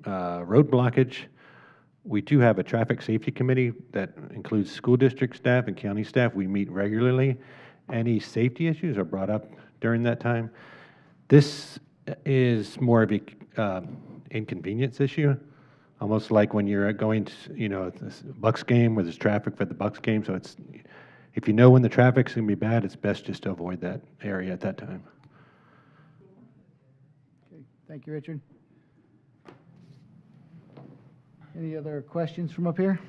road blockage, we do have a traffic safety committee that includes school district staff and county staff. We meet regularly. Any safety issues are brought up during that time. This is more of a inconvenience issue, almost like when you're going to, this Bucks game where there's traffic for the Bucks game. So it's, if you know when the traffic's going to be bad, it's best just to avoid that area at that time. Okay, thank you, Richard. Any other questions from up here?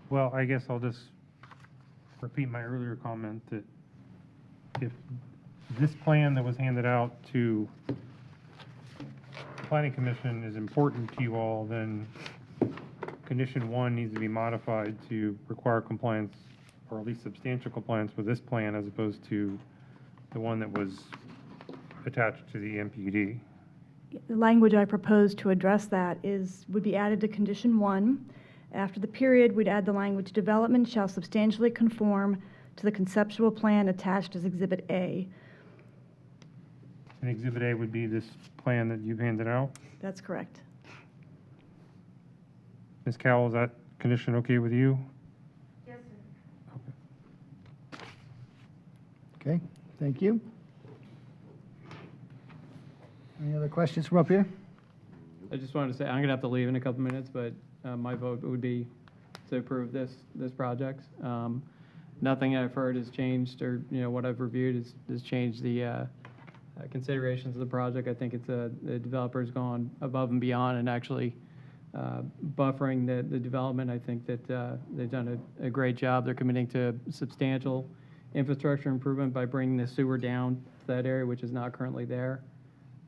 Well, I guess I'll just repeat my earlier comment that if this plan that was handed out to the Planning Commission is important to you all, then condition 1 needs to be modified to require compliance, or at least substantial compliance with this plan as opposed to the one that was attached to the MPD. The language I propose to address that would be added to condition 1. After the period, we'd add the language, development shall substantially conform to the conceptual plan attached as Exhibit A. And Exhibit A would be this plan that you've handed out? That's correct. Ms. Cowell, is that condition okay with you? Yes, sir. Okay, thank you. Any other questions from up here? I just wanted to say, I'm going to have to leave in a couple minutes, but my vote would be to approve this project. Nothing I've heard has changed, or, what I've reviewed has changed the considerations of the project. I think it's the developer's gone above and beyond and actually buffering the development. I think that they've done a great job. They're committing to substantial infrastructure improvement by bringing the sewer down to that area, which is not currently there.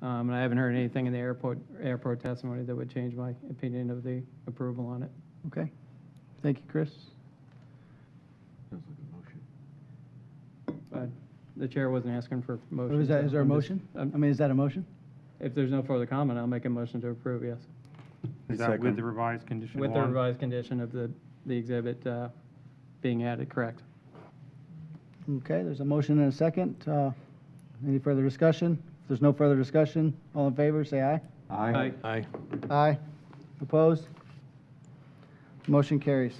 And I haven't heard anything in the airport testimony that would change my opinion of the approval on it. Okay. Thank you, Chris. The chair wasn't asking for motion. Is there a I'm just- motion? I mean, is that a motion? If there's no further comment, I'll make a motion to approve, yes. Is that with the revised condition With the one? revised condition of the exhibit being added, correct. Okay, there's a motion and a second. Any further discussion? If there's no further discussion, all in favor, say aye. Aye. Aye. Aye. Opposed? Motion carries.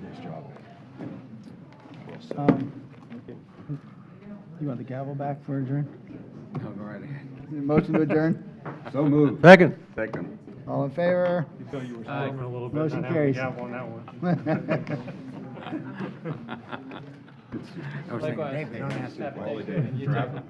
Nice job. You want the gavel back for adjourn? No, go right ahead. Motion to adjourn? So moved. Second. Second. All in favor? You feel you were struggling a little bit, Motion not having a carries. gavel on that one. I was thinking, Likewise. Dave, they don't ask Happy for Thanksgiving. You too.